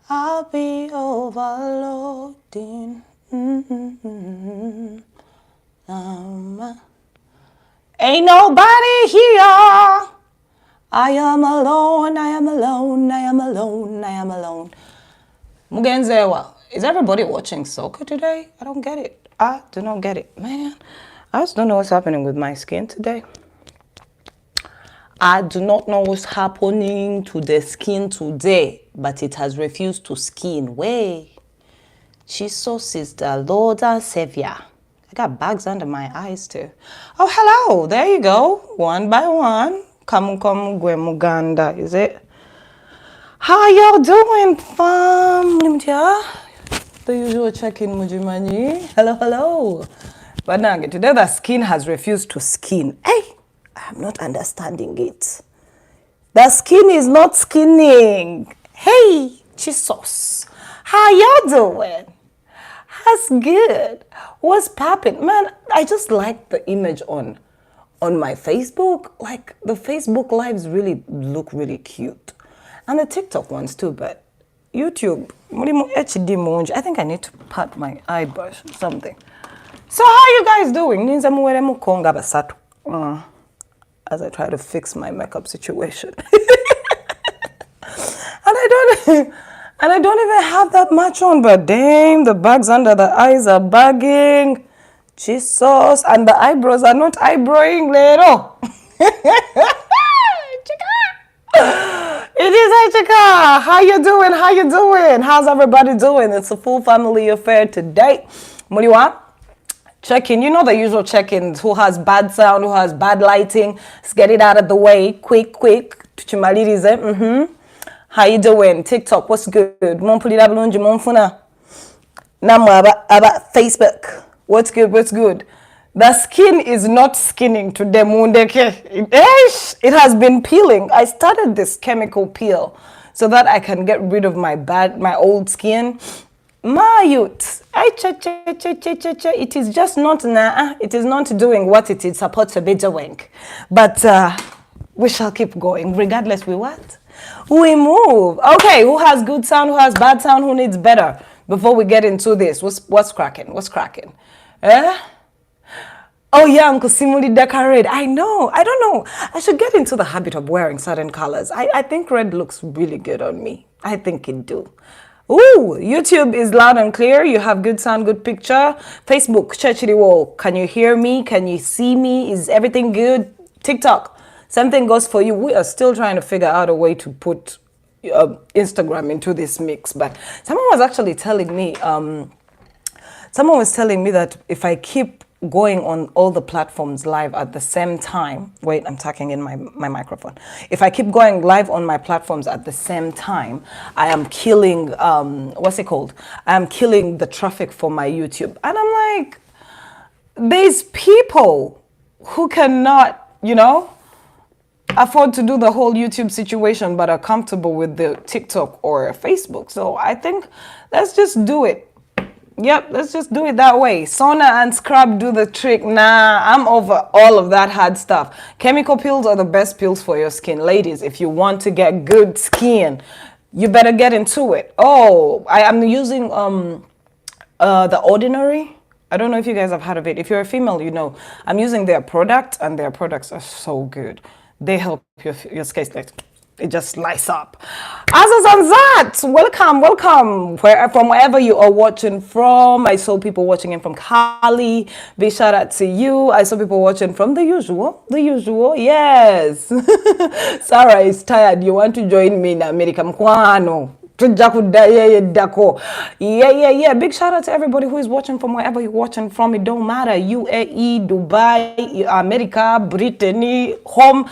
I'll be overloading. Ain't nobody here. I am alone, I am alone, I am alone, I am alone. Mugenzewa, is everybody watching soccer today? I don't get it. I do not get it. Man, I just don't know what's happening with my skin today. I do not know what's happening to the skin today, but it has refused to skin. Way. Jesus is the Lord and Savior. I got bags under my eyes too. Oh, hello. There you go. One by one. Come, gwe muganda. Is it? How y'all doing, fam? The usual check-in, Mujimanyi. Hello. But now, today the skin has refused to skin. Hey, I'm not understanding it. The skin is not skinning. Hey, Jesus. How y'all doing? That's good. What's popping? Man, I just like the image on my Facebook. Like, the Facebook lives really look really cute. And the TikTok ones too, but YouTube, I think I need to pat my eyebrows or something. So how are you guys doing? As I try to fix my makeup situation. And I don't even have that much on, but damn, the bags under the eyes are bagging. Jesus, and the eyebrows are not eyebrowing little. It is Chika. How you doing? How's everybody doing? It's a full family affair today. Muliwa, check-in. You know the usual check-ins. Who has bad sound? Who has bad lighting? Let's get it out of the way. Quick. How you doing? TikTok, what's good? Facebook. What's good? The skin is not skinning today. It has been peeling. I started this chemical peel so that I can get rid of my old skin. My youth, it is just not it is not doing what it is supposed to be doing. But we shall keep going, regardless we what? We move. Okay, who has good sound, who has bad sound, who needs better? Before we get into this, what's cracking? Oh yeah, Uncle Simuli decorate. I know. I don't know. I should get into the habit of wearing certain colors. I think red looks really good on me. I think it do. Ooh, YouTube is loud and clear. You have good sound, good picture. Facebook, Chechiriwo, can you hear me? Can you see me? Is everything good? TikTok, something goes for you. We are still trying to figure out a way to put Instagram into this mix. But someone was actually telling me, that if I keep going on all the platforms live at the same time, wait, I'm tucking in my microphone. If I keep going live on my platforms at the same time, I am killing, what's it called? I am killing the traffic for my YouTube. And I'm like, there's people who cannot, afford to do the whole YouTube situation, but are comfortable with the TikTok or Facebook. So I think let's just do it. Yep, let's just do it that way. Sauna and scrub do the trick. Nah, I'm over all of that hard stuff. Chemical peels are the best peels for your skin. Ladies, if you want to get good skin, you better get into it. Oh, I am using The Ordinary. I don't know if you guys have heard of it. If you're a female, you know. I'm using their product, and their products are so good. They help your skin, like, it just lights up. Azaz Anzat, welcome. From wherever you are watching from. I saw people watching in from Cali. Big shout out to you. I saw people watching from the usual, yes. Sarah is tired. You want to join me in America? Mkwano. Yeah. Big shout out to everybody who is watching from wherever you're watching from. It don't matter. UAE, Dubai, America, Brittany, home.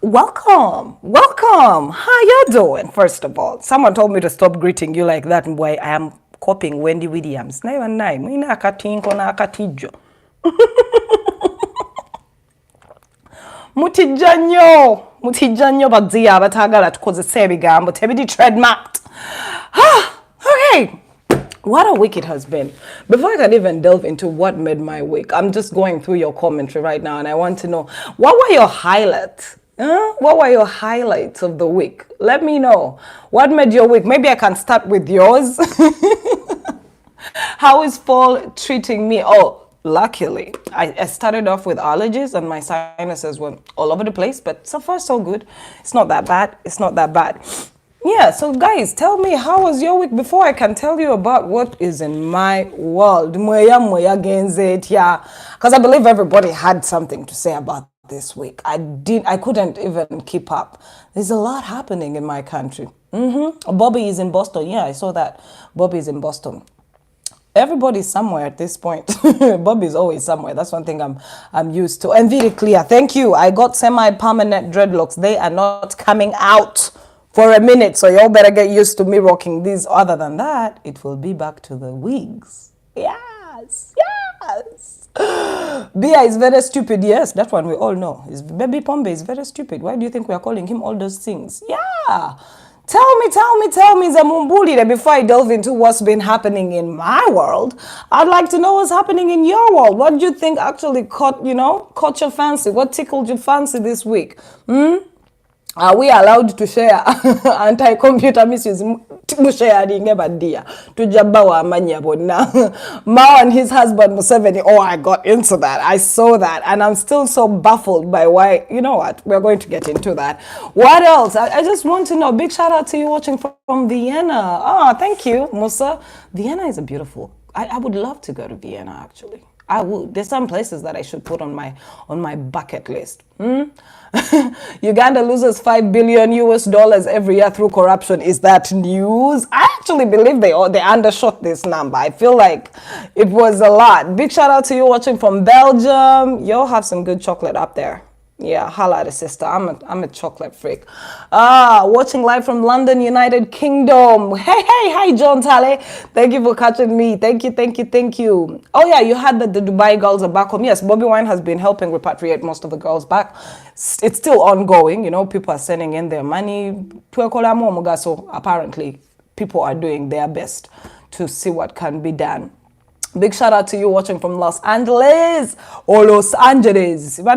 Welcome. How you doing? First of all, someone told me to stop greeting you like that, and boy, I am copying Wendy Williams. Mutijanyo bagziya batagala tukozesa ebigambo tebidi trademarked. Okay. What a week it has been. Before I can even delve into what made my week, I'm just going through your commentary right now, and I want to know, what were your highlights? What were your highlights of the week? Let me know. What made your week? Maybe I can start with yours. How is fall treating me? Oh, luckily, I started off with allergies and my sinuses went all over the place, but so far so good. It's not that bad. It's not that bad. Yeah, so guys, tell me, how was your week before I can tell you about what is in my world. Yeah, because I believe everybody had something to say about this week. I couldn't even keep up. There's a lot happening in my country. Bobby is in Boston. Yeah, I saw that. Bobby is in Boston. Everybody's somewhere at this point. Bobby's always somewhere. That's one thing I'm used to. And very clear. Thank you. I got semi-permanent dreadlocks. They are not coming out for a minute, so y'all better get used to me rocking these. Other than that, it will be back to the wigs. Yes, yes. Bia is very stupid. Yes, that one we all know. Baby Pombe is very stupid. Why do you think we are calling him all those things? Yeah. Tell me, Zamumbuli, before I delve into what's been happening in my world, I'd like to know what's happening in your world. What do you think actually caught your fancy? What tickled your fancy this week? Are we allowed to share anti-computer misuse? Sharing badia to Jabawa Manyabona. Mao and his husband Museveni. Oh, I got into that. I saw that, and I'm still so baffled by why. You know what? We're going to get into that. What else? I just want to know. Big shout out to you watching from Vienna. Oh, thank you, Musa. Vienna is a beautiful. I would love to go to Vienna actually. I would. There's some places that I should put on my bucket list. Uganda loses $5 billion every year through corruption. Is that news? I actually believe they undershot this number. I feel like it was a lot. Big shout out to you watching from Belgium. You'll have some good chocolate up there. Yeah, holla at a sister. I'm a chocolate freak. Watching live from London, United Kingdom. Hey, hi, John Tale. Thank you for catching me. Thank you. Oh yeah, you had that the Dubai girls are back home. Yes, Bobby Wine has been helping repatriate most of the girls back. It's still ongoing. People are sending in their money. So apparently, people are doing their best to see what can be done. Big shout out to you watching from Los Angeles or Los Angeles. For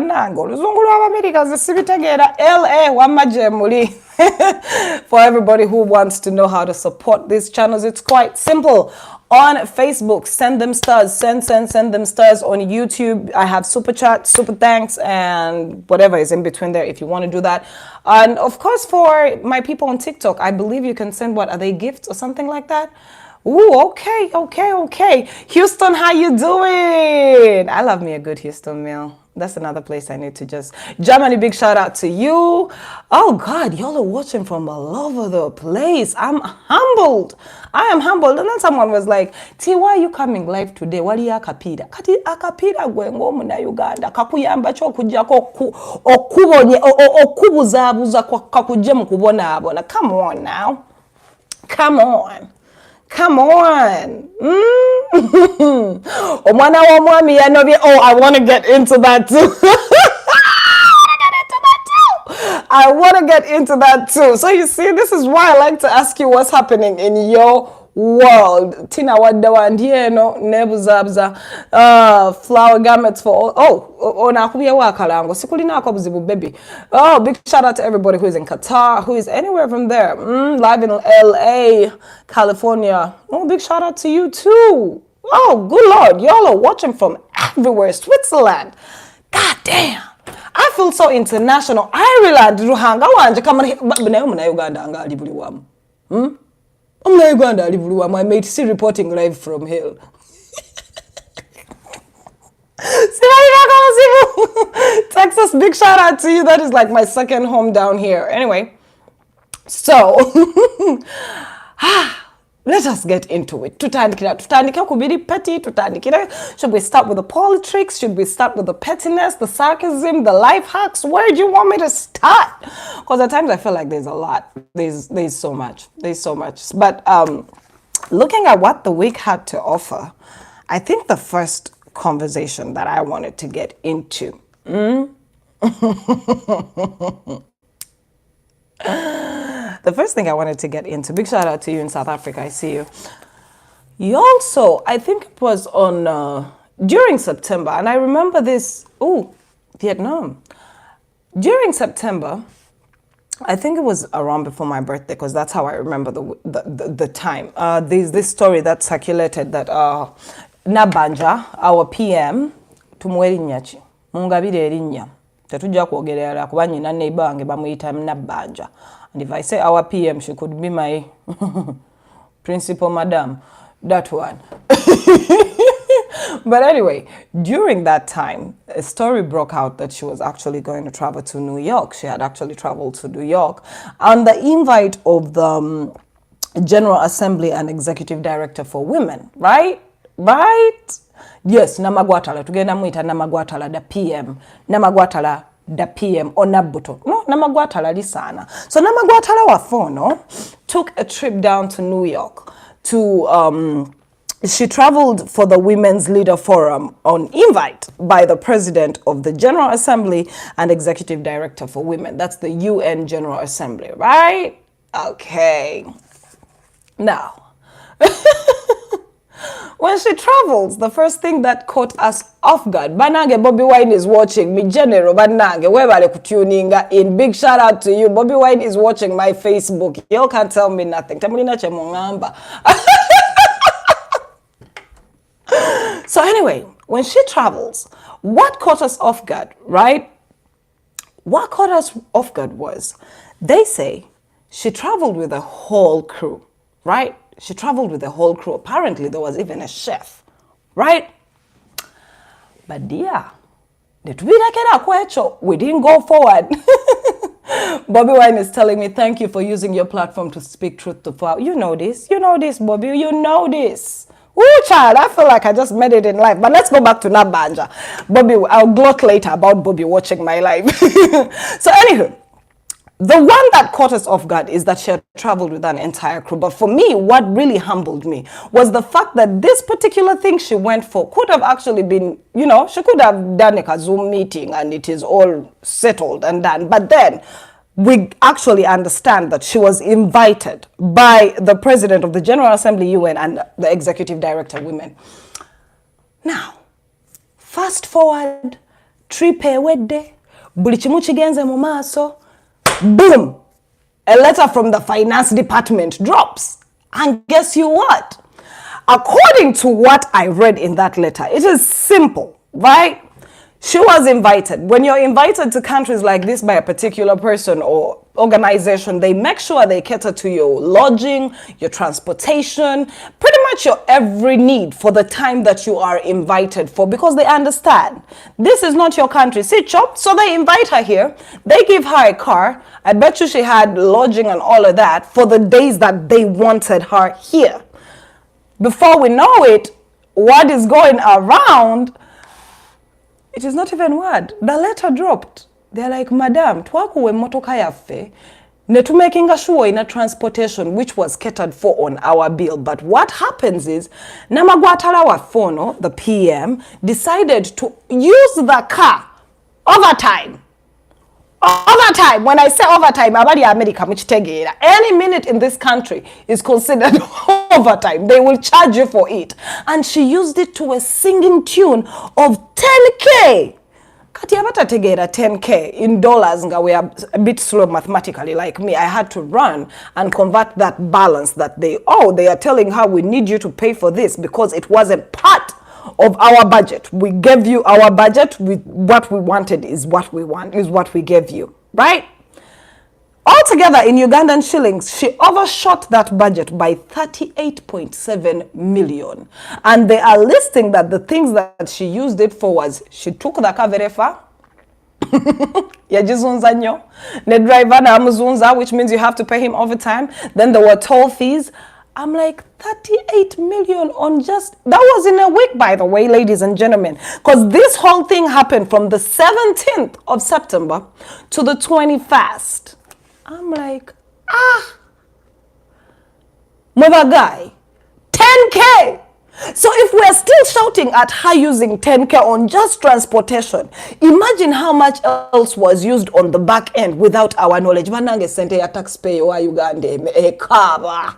everybody who wants to know how to support these channels, it's quite simple. On Facebook, send them stars. Send them stars. On YouTube, I have super chat, super thanks, and whatever is in between there if you want to do that. And of course, for my people on TikTok, I believe you can send, what are they, gifts or something like that? Ooh, okay. Houston, how you doing? I love me a good Houston meal. That's another place I need to just... Germany, big shout out to you. Oh, God, y'all are watching from all over the place. I'm humbled. I am humbled. And then someone was like, T, why are you coming live today? What are you akapida? Kati akapida gwengo muna Uganda. Kakuyamba cho kujako okubuzabuza kakuje mukubona abona. Come on now. Come on. I want to get into that too. I want to get into that too. So you see, this is why I like to ask you what's happening in your world. Tina Wadawandieno, Nebuzabza, flower garments for all. Baby. Oh, big shout out to everybody who is in Qatar, who is anywhere from there. Live in LA, California. Oh, big shout out to you too. Oh, good Lord. Y'all are watching from everywhere. Switzerland. God damn. I feel so international. Ireland, Ruhanga, Wanja, come on, Uganda, my mate still reporting live from hell. Texas, big shout out to you. That is like my second home down here. Anyway, so let us get into it. Should we start with the politics? Should we start with the pettiness, the sarcasm, the life hacks? Where do you want me to start? Because at times I feel like there's a lot. There's so much. But looking at what the week had to offer, I think the first conversation that I wanted to get into the first thing I wanted to get into, big shout out to you in South Africa, I see you. You also, I think it was on, during September, and I remember this, Vietnam. During September, I think it was around before my birthday, because that's how I remember the time. There's this story that circulated that Nabanja, our PM, tumweri nyachi, mungabire erinnya, tetujja kwogerera kuba nyina neighbor wange bamuyita Nabanja. And if I say our PM, she could be my principal madam, that one. But anyway, during that time, a story broke out that she was actually going to travel to New York. She had actually traveled to New York on the invite of the General Assembly and Executive Director for Women, right? Right? Yes, Namagwatala. Tugenda muita Namagwatala, the PM. Namagwatala, the PM, or Nabuto. No, Namagwatala lisana. So Namagwatala Wafono took a trip down to New York to... she traveled for the Women's Leader Forum on invite by the President of the General Assembly and Executive Director for Women. That's the UN General Assembly, right? Okay. Now, when she travels, the first thing that caught us off guard, Banange Bobby Wine is watching me, General Banange, wherever tuning in. Big shout out to you. Bobby Wine is watching my Facebook. You can't tell me nothing. Tamulina Chemongamba. So anyway, when she travels, what caught us off guard, right? What caught us off guard was, they say she traveled with a whole crew, right? She traveled with a whole crew. Apparently, there was even a chef, right? But dear, we didn't go forward. Bobby Wine is telling me, thank you for using your platform to speak truth to power. You know this, Bobby, you know this. Ooh, child, I feel like I just made it in life. But let's go back to Nabanja. Bobby, I'll gloat later about Bobby watching my life. So anywho, the one that caught us off guard is that she had traveled with an entire crew. But for me, what really humbled me was the fact that this particular thing she went for could have actually been, she could have done a Zoom meeting and it is all settled and done. But then we actually understand that she was invited by the President of the General Assembly UN and the Executive Director Women. Now, fast forward, trip wedde, buli kimu kigenze mu maaso, boom, a letter from the Finance Department drops. And guess you what? According to what I read in that letter, it is simple, right? She was invited. When you're invited to countries like this by a particular person or organization, they make sure they cater to your lodging, your transportation, pretty much your every need for the time that you are invited for, because they understand this is not your country. See, chop. So they invite her here. They give her a car. I bet you she had lodging and all of that for the days that they wanted her here. Before we know it, what is going around, it is not even word. The letter dropped. They're like, Madam, twakuwe motoka yaffe, netumakinga sure in a transportation which was catered for on our bill. But what happens is, Namagwatala Wafono, the PM, decided to use the car overtime. Overtime. When I say overtime, abali America muchitegera. Any minute in this country is considered overtime. They will charge you for it. And she used it to a singing tune of 10K. Kati abata tegera 10K in dollars. Nga we are a bit slow mathematically like me. I had to run and convert that balance that they owe. They are telling her we need you to pay for this because it wasn't part of our budget. We gave you our budget. What we wanted is what we want, is what we gave you, right? Altogether in Ugandan shillings, she overshot that budget by 38.7 million. And they are listing that the things that she used it for was, she took the kaverefa, yajizunza nyo, ne driver na amuzunza, which means you have to pay him overtime. Then there were toll fees. I'm like, 38 million on just, that was in a week, by the way, ladies and gentlemen. Because this whole thing happened from the 17th of September to the 21st. I'm like, mother guy, 10K. So if we're still shouting at her using 10K on just transportation, imagine how much else was used on the back end without our knowledge. Manange sente ya taxpayer wa Uganda ekaba.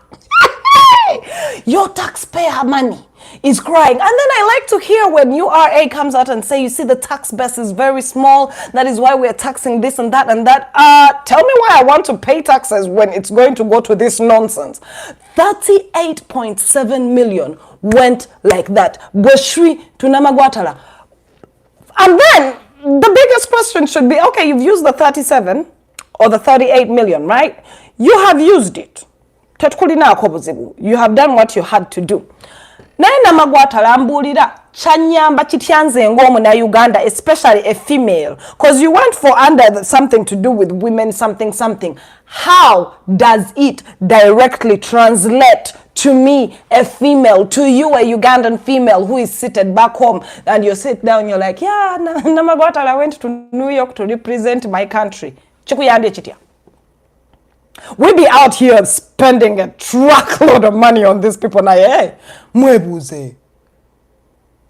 Hey, your taxpayer money is crying. And then I like to hear when URA comes out and say, you see, the tax base is very small. That is why we're taxing this and that and that. Tell me why I want to pay taxes when it's going to go to this nonsense. 38.7 million went like that. Bweshri tunamagwatala. And then the biggest question should be, okay, you've used the 37 or the 38 million, right? You have used it. You have done what you had to do. Naina magwatala mbulira chanyamba chityanze ngomu na Uganda, especially a female, because you went for under something to do with women, something. How does it directly translate to me, a female, to you, a Ugandan female who is seated back home, and you sit down, you're like, yeah, Namagwatala went to New York to represent my country. Chikuyambye chitya. We be out here spending a truckload of money on these people now. Hey, mwebuze.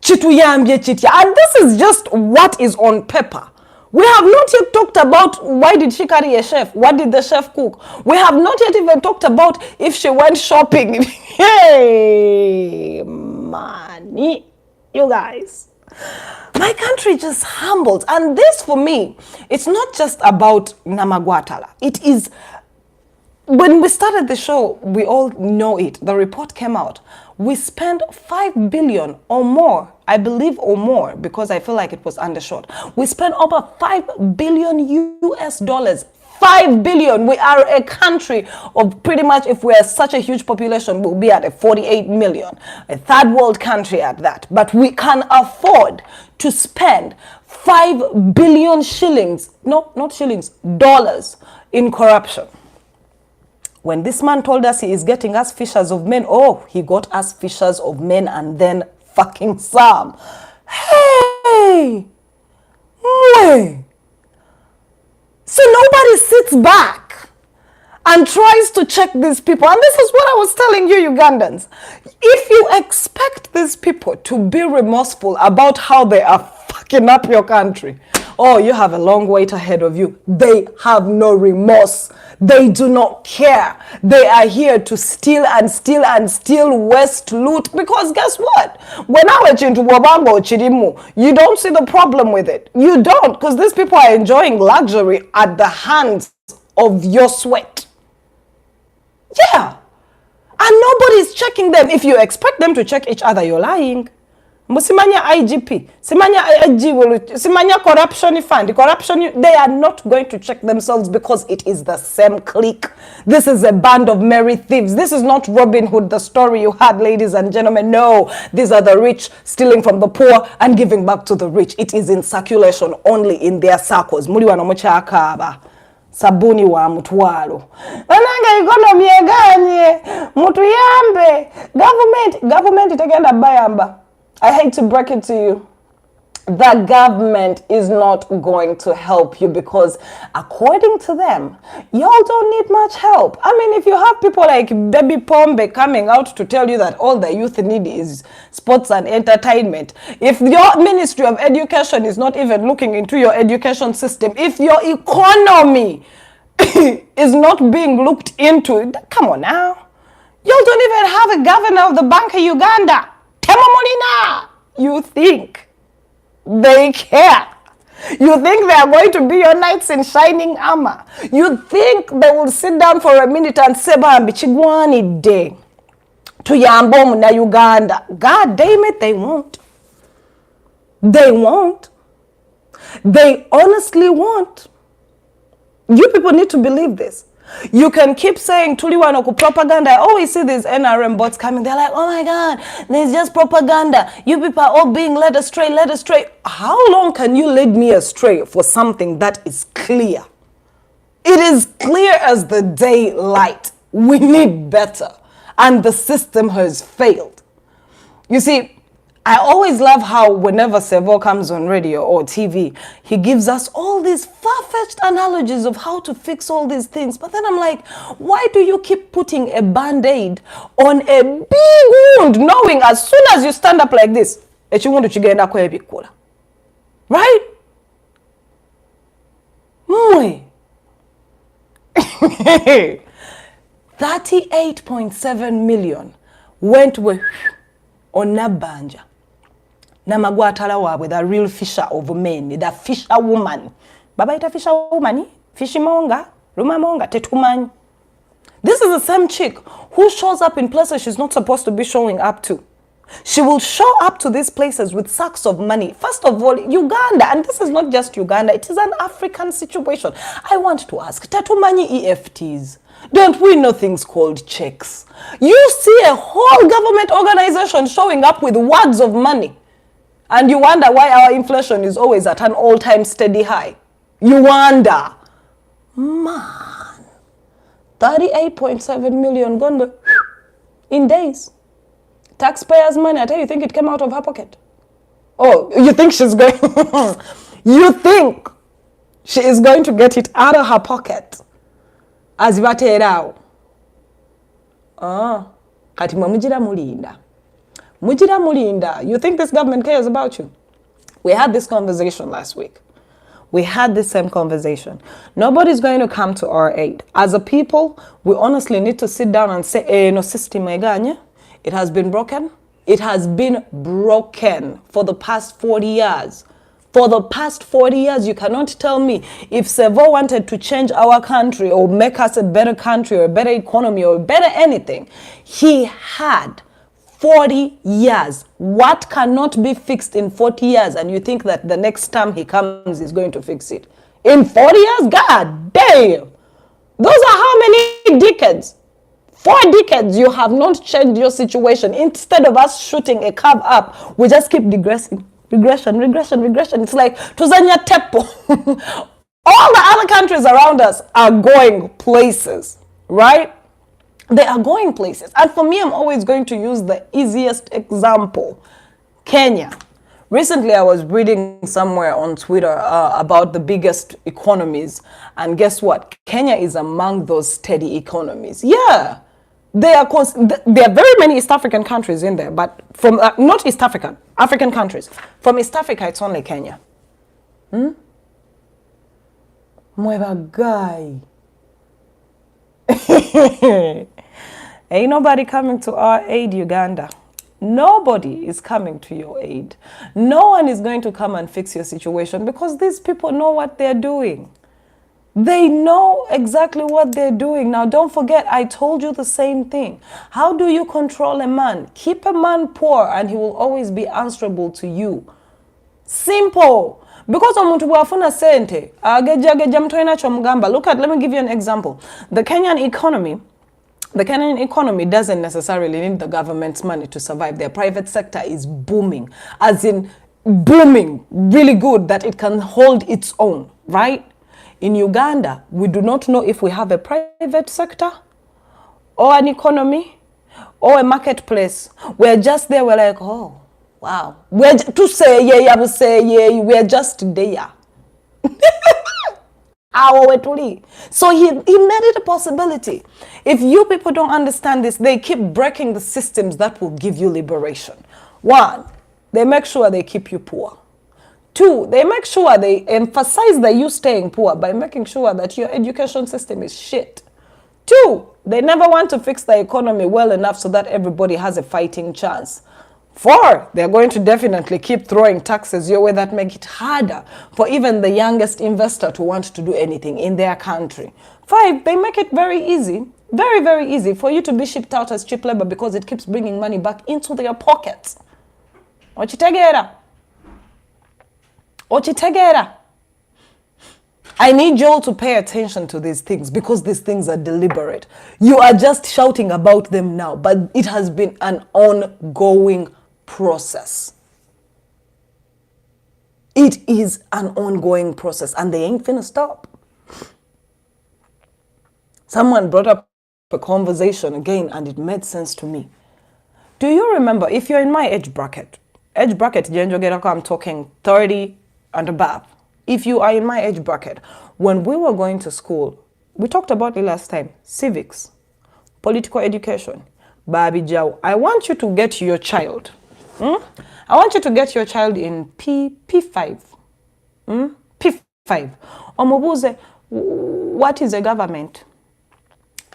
Chituyambye chitya. And this is just what is on paper. We have not yet talked about why did she carry a chef? What did the chef cook? We have not yet even talked about if she went shopping. Hey, money. You guys. My country just humbled. And this for me, it's not just about Namagwatala. It is... When we started the show, we all know it. The report came out. We spent 5 billion or more, I believe, or more, because I feel like it was undershot. We spent over 5 billion US dollars. 5 billion. We are a country of pretty much, if we're such a huge population, we'll be at a 48 million. A third world country at that. But we can afford to spend 5 billion shillings, no, not shillings, dollars in corruption. When this man told us he is getting us fishers of men, oh, he got us fishers of men and then fucking some. Hey! Hey! So nobody sits back and tries to check these people. And this is what I was telling you, Ugandans. If you expect these people to be remorseful about how they are fucking up your country, oh, you have a long wait ahead of you. They have no remorse. They do not care. They are here to steal and steal and steal, waste, loot. Because guess what? When I went into Wabango, Chirimu, you don't see the problem with it. You don't, because these people are enjoying luxury at the hands of your sweat. Yeah. And nobody's checking them. If you expect them to check each other, you're lying. Musimanya IGP, Simanya IG, Simanya corruption fund, they are not going to check themselves because it is the same clique. This is a band of merry thieves. This is not Robin Hood, the story you had, ladies and gentlemen. No, these are the rich stealing from the poor and giving back to the rich. It is in circulation only in their circles. Muri wanomocha akaba. Sabuni wa mutwalo. Ananga economy eganye. Mutuyambe. Government itegenda bayamba. I hate to break it to you. The government is not going to help you because according to them, y'all don't need much help. I mean, if you have people like Baby Pombe coming out to tell you that all the youth need is sports and entertainment, if your Ministry of Education is not even looking into your education system, if your economy is not being looked into, come on now. Y'all don't even have a governor of the Bank of Uganda. You think they care? You think they are going to be your knights in shining armor? You think they will sit down for a minute and say, "Bambi chigwani day to yambom na Uganda"? God damn it, they won't. They won't. They honestly won't. You people need to believe this. You can keep saying Tuliwanoku propaganda. I always see these NRM bots coming. They're like, oh my God, there's just propaganda. You people are all being led astray, led astray. How long can you lead me astray for something that is clear? It is clear as the daylight. We need better. And the system has failed. You see, I always love how whenever Sevo comes on radio or TV, he gives us all these far-fetched analogies of how to fix all these things. But then I'm like, why do you keep putting a band-aid on a big wound, knowing as soon as you stand up like this, right? 38.7 million went with Onabanja. Namagwatala wawe, the real fisher of men, the fisher woman. Baba ita fisher woman, fishimonga, rumamonga, tetuman. This is the same chick who shows up in places she's not supposed to be showing up to. She will show up to these places with sacks of money. First of all, Uganda, and this is not just Uganda, it is an African situation. I want to ask, Tatumani EFTs, don't we know things called checks? You see a whole government organization showing up with wads of money, and you wonder why our inflation is always at an all-time steady high. You wonder. Man, 38.7 million gone in days. Taxpayers' money, I tell you think it came out of her pocket? Oh, you think she's going... You think she is going to get it out of her pocket? As ibaterao. Ah, kati mwe mujira mulinda. Mujira mulinda. You think this government cares about you? We had this conversation last week. We had the same conversation. Nobody's going to come to our aid. As a people, we honestly need to sit down and say, no system eganye. It has been broken. It has been broken for the past 40 years. For the past 40 years, you cannot tell me if Sevo wanted to change our country or make us a better country or a better economy or better anything. He had 40 years. What cannot be fixed in 40 years? And you think that the next time he comes, he's going to fix it. In 40 years? God damn. Those are how many decades? 4 decades you have not changed your situation. Instead of us shooting a curve up, we just keep digressing. Regression. It's like Tuzanya Tepo. All the other countries around us are going places, right? They are going places. And for me, I'm always going to use the easiest example. Kenya. Recently, I was reading somewhere on Twitter about the biggest economies. And guess what? Kenya is among those steady economies. Yeah. There are very many East African countries in there, but from not East African, African countries. From East Africa, it's only Kenya. Mweva guy. Ain't nobody coming to our aid, Uganda. Nobody is coming to your aid. No one is going to come and fix your situation because these people know what they're doing. They know exactly what they're doing. Now, don't forget, I told you the same thing. How do you control a man? Keep a man poor and he will always be answerable to you. Simple. Because omuntu bwafuna sente, ageja mtoina chomgamba. Look at, let me give you an example. The Kenyan economy doesn't necessarily need the government's money to survive. Their private sector is booming, as in booming, really good, that it can hold its own, right? In Uganda, we do not know if we have a private sector or an economy or a marketplace. We're just there, we're like, oh, wow. We're to say, yeah, I will say, yeah, we're just there. So he made it a possibility. If you people don't understand this, they keep breaking the systems that will give you liberation. 1, they make sure they keep you poor. 2, they make sure they emphasize that you staying poor by making sure that your education system is shit. 2, they never want to fix the economy well enough so that everybody has a fighting chance. 4, they're going to definitely keep throwing taxes your way that make it harder for even the youngest investor to want to do anything in their country. 5, they make it very easy, very, very easy for you to be shipped out as cheap labor because it keeps bringing money back into their pockets. Ochitegera. I need you all to pay attention to these things because these things are deliberate. You are just shouting about them now, but it has been an ongoing process. It is an ongoing process and they ain't finna stop. Someone brought up a conversation again and it made sense to me. Do you remember, if you're in my age bracket, I'm talking 30 and above. If you are in my age bracket, when we were going to school, we talked about it last time, civics, political education, Babi Jau. I want you to get your child. I want you to get your child in P5. P5. Omubuze, what is a government?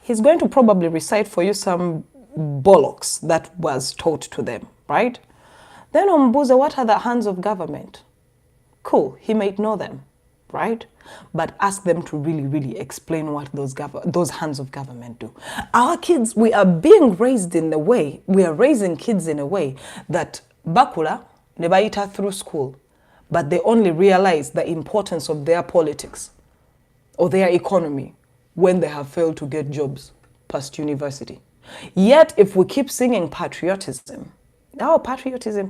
He's going to probably recite for you some bollocks that was taught to them, right? Then Ombuze, what are the hands of government? Cool, he might know them, right? But ask them to really, really explain what those hands of government do. Our kids, we are being raised in the way, we are raising kids in a way that bakula nebaita through school, but they only realize the importance of their politics or their economy when they have failed to get jobs past university. Yet, if we keep singing patriotism, patriotism,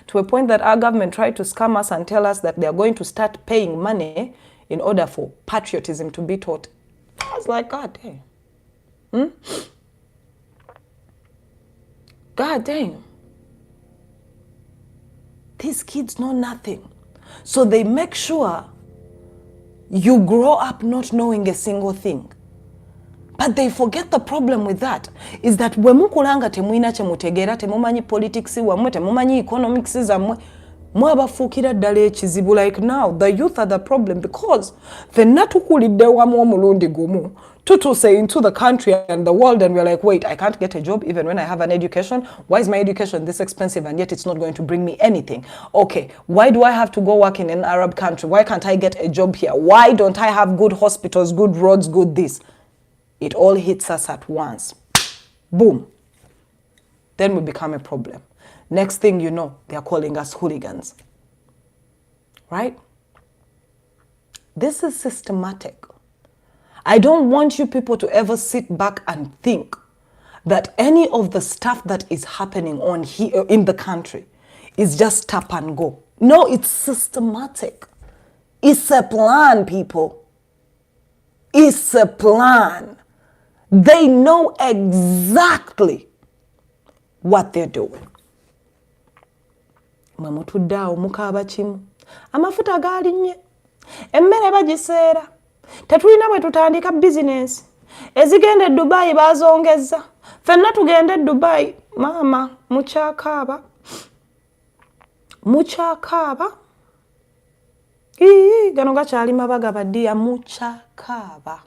to a point that our government tried to scam us and tell us that they are going to start paying money in order for patriotism to be taught. I was like, God damn. God damn. These kids know nothing. So they make sure you grow up not knowing a single thing. But they forget the problem with that is that when mukulanga temuina chemutegera temumanyi politics wamwe temumanyi economics zamwe mwabafukira ddala ekizibu. Like now the youth are the problem because fenna tukulidde wamu omulundi gumu tutuse into the country and the world and we're like, wait, I can't get a job even when I have an education. Why is my education this expensive and yet it's not going to bring me anything? Okay, why do I have to go work in an Arab country? Why can't I get a job here? Why don't I have good hospitals, good roads, good this? It all hits us at once. Boom. Then we become a problem. Next thing you know, they are calling us hooligans. Right? This is systematic. I don't want you people to ever sit back and think that any of the stuff that is happening on here in the country is just tap and go. No, it's systematic. It's a plan, people. It's a plan. They know exactly what they're doing. Mamutudao mukaba chimu. Amafuta gali nye. Emmere bagiseera. Tetulina bwe tutandika business. Ezigende Dubai bazongeza. Fenna tugende Dubai. Mama, muchakaaba. Muchakaaba. Gano gakyali mabaga baddiya muchakaaba.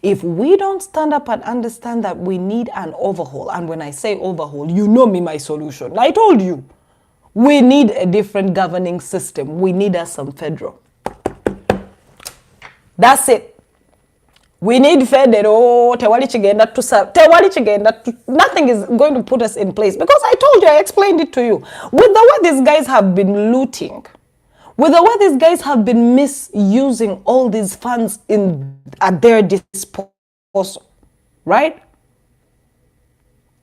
If we don't stand up and understand that we need an overhaul, and when I say overhaul, you know me, my solution. I told you, we need a different governing system. We need us some federal. That's it. We need federal. Nothing is going to put us in place because I told you, I explained it to you. With the way these guys have been looting, with the way these guys have been misusing all these funds at their disposal, right?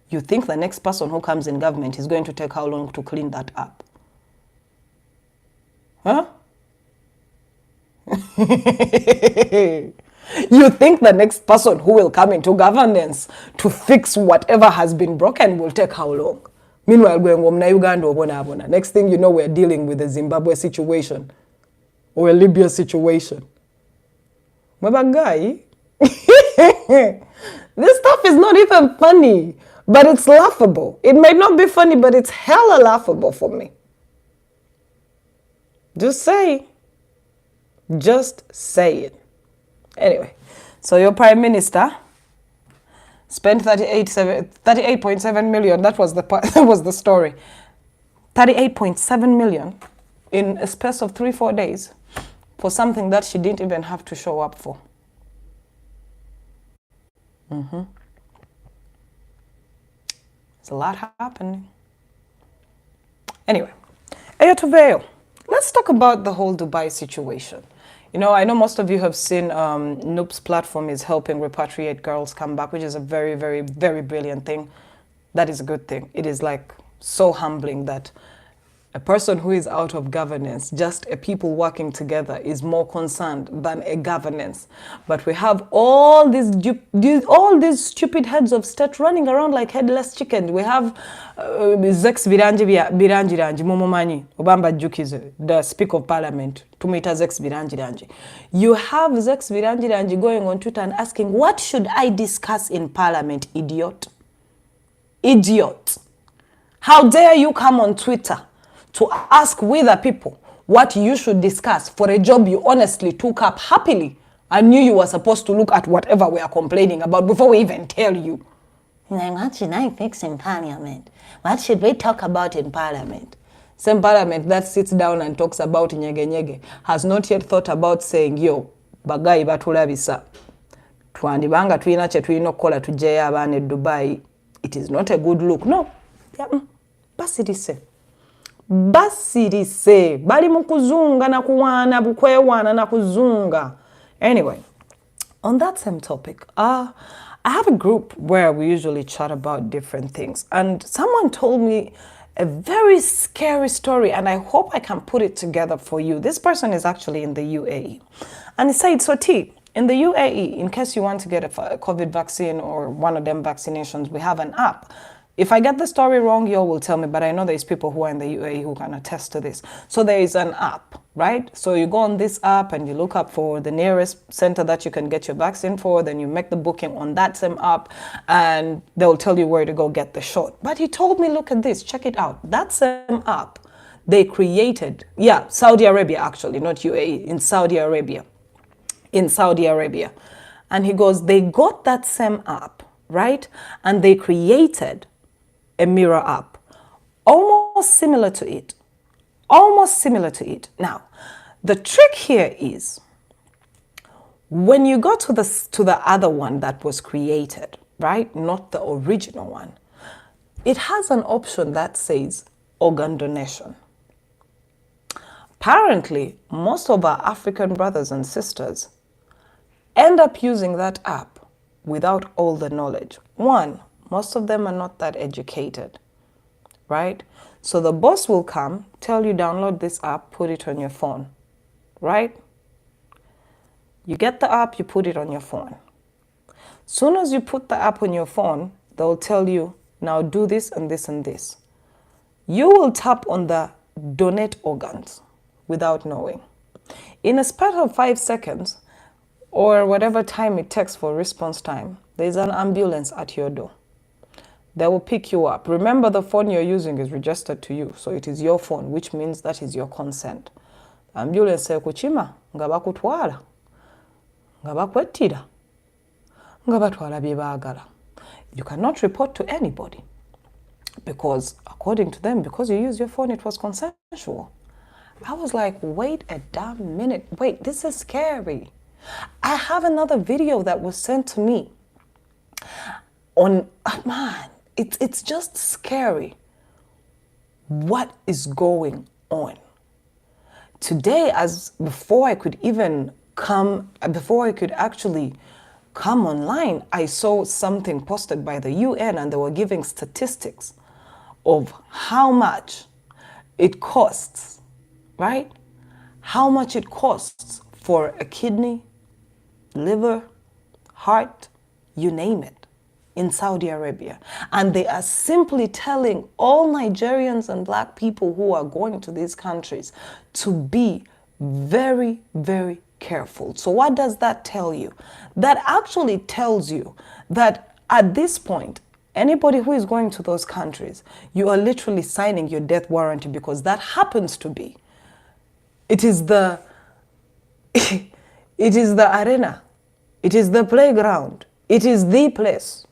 You think the next person who comes in government is going to take how long to clean that up? Huh? You think the next person who will come into governance to fix whatever has been broken will take how long? Meanwhile, Uganda, next thing you know, we're dealing with the Zimbabwe situation or a Libya situation. But guy, this stuff is not even funny, but it's laughable. It may not be funny, but it's hella laughable for me. Just say it. Anyway, so your prime minister spent 38.7 million. That was the story. 38.7 million in a space of 3-4 days for something that she didn't even have to show up for. There's a lot happening. Anyway, Ayatollah, let's talk about the whole Dubai situation. You know, I know most of you have seen Noop's platform is helping repatriate girls come back, which is a very, very, very brilliant thing. That is a good thing. It is like so humbling that a person who is out of governance, just a people working together, is more concerned than a governance. But we have all these stupid heads of state running around like headless chickens. We have Zex Biranji Momomanyi, Obamba Jukize, the Speaker of Parliament, Tumita Zex Biranji. You have Zex Biranji going on Twitter and asking, what should I discuss in Parliament, idiot? Idiot. How dare you come on Twitter to ask we the people what you should discuss for a job you honestly took up happily and knew you were supposed to look at whatever we are complaining about before we even tell you. What should I fix in Parliament? What should we talk about in Parliament? Same Parliament that sits down and talks about nyege nyege has not yet thought about saying, yo, bagayi batulabisa. Twandibanga tulina kye tulina okukola tuggyeyo abaana e Dubai. It is not a good look. No. Basirise. Bali mu kuzunga na kuwana bukwewana na kuzunga. Anyway, on that same topic, I have a group where we usually chat about different things, and someone told me a very scary story, and I hope I can put it together for you. This person is actually in the UAE, and he said, so T, in the UAE, in case you want to get a COVID vaccine or one of them vaccinations, we have an app. If I get the story wrong, you will tell me, but I know there's people who are in the UAE who can attest to this. So there is an app, right? So you go on this app and you look up for the nearest center that you can get your vaccine for, then you make the booking on that same app, and they'll tell you where to go get the shot. But he told me, look at this, check it out. That same app they created, Saudi Arabia actually, not UAE, in Saudi Arabia. And he goes, they got that same app, right? And they created a mirror app, almost similar to it. Now, the trick here is, when you go to the other one that was created, right, not the original one, it has an option that says organ donation. Apparently, most of our African brothers and sisters end up using that app without all the knowledge. One, most of them are not that educated, right? So the boss will come, tell you download this app, put it on your phone, right? You get the app, you put it on your phone. Soon as you put the app on your phone, they'll tell you, now do this and this and this. You will tap on the donate organs without knowing. In a span of 5 seconds, or whatever time it takes for response time, there's an ambulance at your door. They will pick you up. Remember, the phone you're using is registered to you, so it is your phone, which means that is your consent. Ambulance kuchima nga bakutwala nga bakwettira nga batwala bye baagala. You cannot report to anybody because, according to them, because you use your phone, it was consensual. I was like, wait a damn minute. Wait, this is scary. I have another video that was sent to me on, man, it's just scary what is going on. Today, before I could actually come online, I saw something posted by the UN, and they were giving statistics of how much it costs, right? How much it costs for a kidney, liver, heart, you name it, in Saudi Arabia. And they are simply telling all Nigerians and black people who are going to these countries to be very, very careful. So what does that tell you? That actually tells you that at this point, anybody who is going to those countries, you are literally signing your death warranty, because that happens to be. It is the arena. It is the playground. It is the place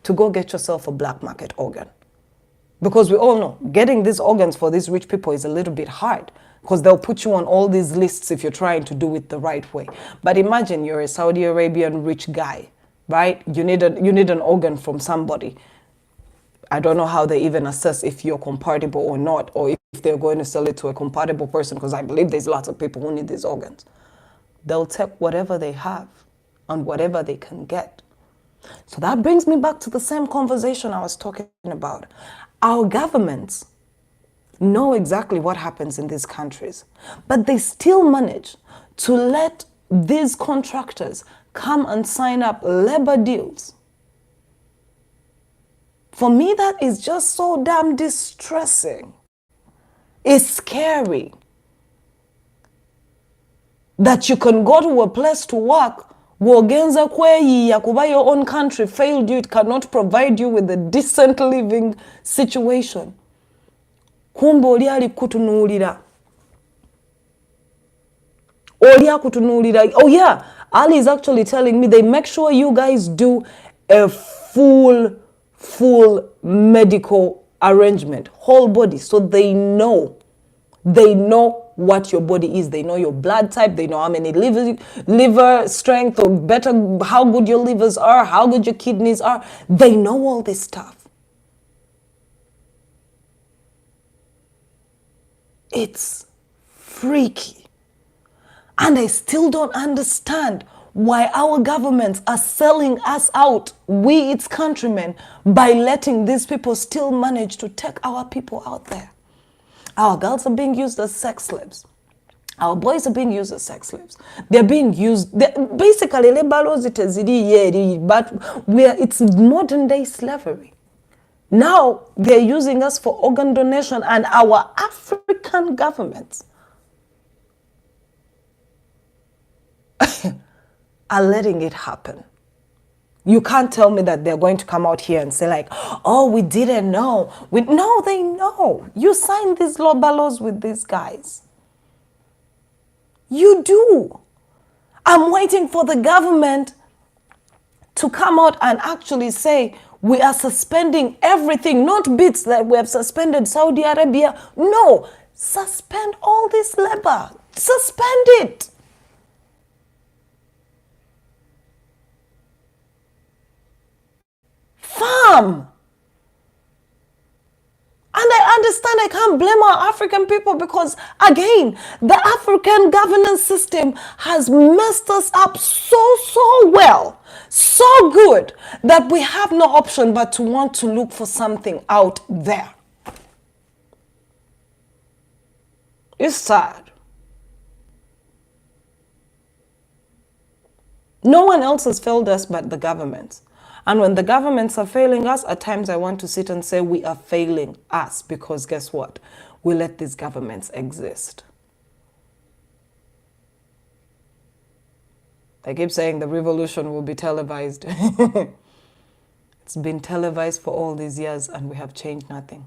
to go get yourself a black market organ. Because we all know getting these organs for these rich people is a little bit hard, because they'll put you on all these lists if you're trying to do it the right way. But imagine you're a Saudi Arabian rich guy, right? You need an organ from somebody. I don't know how they even assess if you're compatible or not, or if they're going to sell it to a compatible person, because I believe there's lots of people who need these organs. They'll take whatever they have and whatever they can get. So that brings me back to the same conversation I was talking about. Our governments know exactly what happens in these countries, but they still manage to let these contractors come and sign up labor deals. For me, that is just so damn distressing. It's scary that you can go to a place to work, wogenza kweyiya kuba your own country failed you, it cannot provide you with a decent living situation. Kumbe oli ali kutunuulira. Oh yeah, Ali is actually telling me they make sure you guys do a full full medical arrangement, whole body, so they know what your body is. They know your blood type. They know how many liver strength, or better, how good your livers are, how good your kidneys are. They know all this stuff. It's freaky. And I still don't understand why our governments are selling us out, we its countrymen, by letting these people still manage to take our people out there. Our girls are being used as sex slaves. Our boys are being used as sex slaves. They're being used, basically, but it's modern day slavery. Now they're using us for organ donation, and our African governments are letting it happen. You can't tell me that they're going to come out here and say like, oh, we didn't know. No, they know. You signed these bylaws with these guys. You do. I'm waiting for the government to come out and actually say, we are suspending everything, not bits that we have suspended Saudi Arabia. No, suspend all this labor. Suspend it. Farm. And I understand I can't blame our African people, because, again, the African governance system has messed us up so well, so good, that we have no option but to want to look for something out there. It's sad. No one else has failed us but the governments. And when the governments are failing us, at times I want to sit and say we are failing us, because guess what? We let these governments exist. I keep saying the revolution will be televised. It's been televised for all these years and we have changed nothing.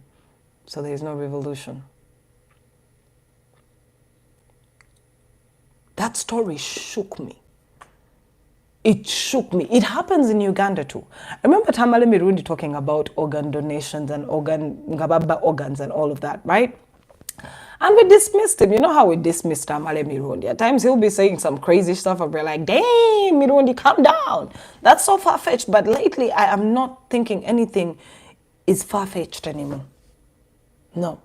So there is no revolution. That story shook me. It shook me. It happens in Uganda too. I remember Tamale Mirundi talking about organ donations and organs and all of that, right? And we dismissed him. You know how we dismissed Tamale Mirundi? At times he'll be saying some crazy stuff and we're like, damn, Mirundi, calm down. That's so far-fetched. But lately I am not thinking anything is far-fetched anymore. No.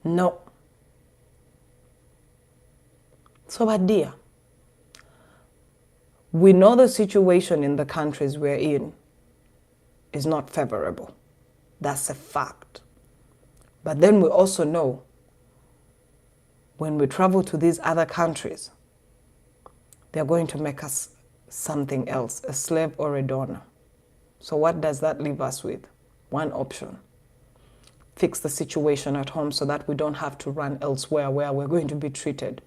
No. So, but dear, we know the situation in the countries we're in is not favorable. That's a fact. But then we also know when we travel to these other countries, they're going to make us something else, a slave or a donor. So what does that leave us with? One option. Fix the situation at home so that we don't have to run elsewhere where we're going to be treated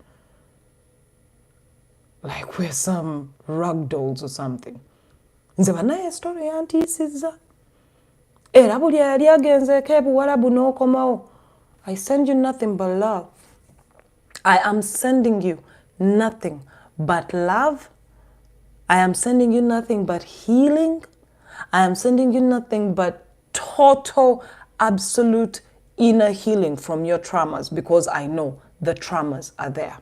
like we're some rag dolls or something. Nze banaye story yantiisizza. Era buli yali agenzeeko ebuwalabu n'okomawo. I send you nothing but love. I am sending you nothing but love. I am sending you nothing but healing. I am sending you nothing but total, absolute inner healing from your traumas, because I know the traumas are there.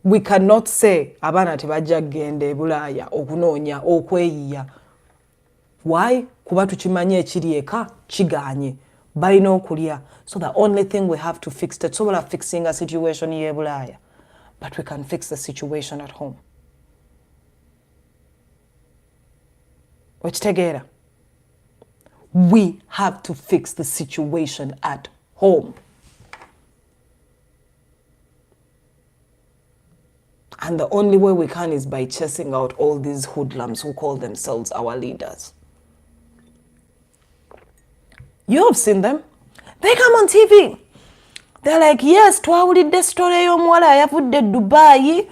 We cannot say abaana tebajja kugenda e Bulaaya okunoonya okweyiya. Why? Kuba tukimanyi ekiri eka kigaanye balina okulya. So the only thing we have to fix, tetsobola fixing a situation ye Bulaaya, but we can fix the situation at home. Okitegeera? We have to fix the situation at home. And the only way we can is by chasing out all these hoodlums who call themselves our leaders. You have seen them. They come on TV. They're like, yes, twawulidde story y'omuwala ayavudde Dubai.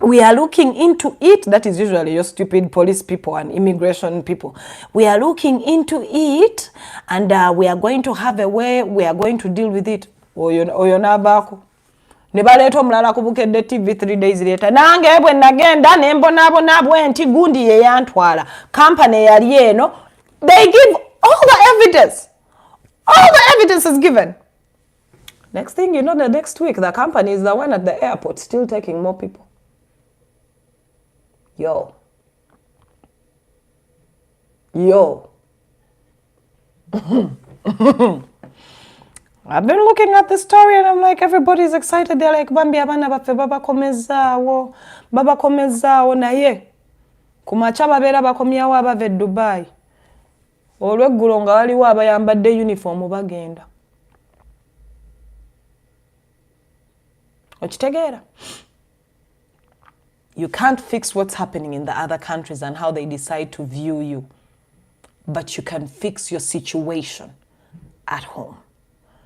We are looking into it. That is usually your stupid police people and immigration people. We are looking into it, and we are going to have a way. We are going to deal with it. Oyo nabako. ne baleeta omulala kubukedde TV 3 days later nange bwe nagenda ne mbonabona bwenti gundi ye yantwala company yali eno. They give all the evidence is given. Next thing you know, the next week the company is the one at the airport still taking more people. Yo. I've been looking at the story and I'm like, everybody's excited. They're like, Bambi abana bafe baba komezaawo naye kumacha babeera bakomyawo abave Dubai. Olweggulo nga waliwo abayambadde uniform bagenda. Okitegeera? You can't fix what's happening in the other countries and how they decide to view you. But you can fix your situation at home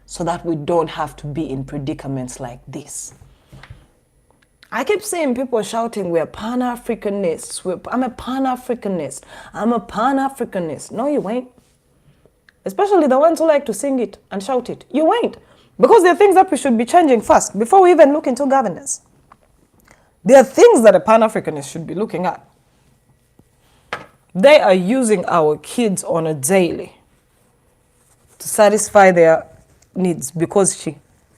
so that we don't have to be in predicaments like this. I keep seeing people shouting, we're Pan-Africanists. I'm a Pan-Africanist. I'm a Pan-Africanist. No, you ain't. Especially the ones who like to sing it and shout it. You ain't. Because there are things that we should be changing first before we even look into governance. There are things that a Pan-Africanist should be looking at. They are using our kids on a daily to satisfy their needs because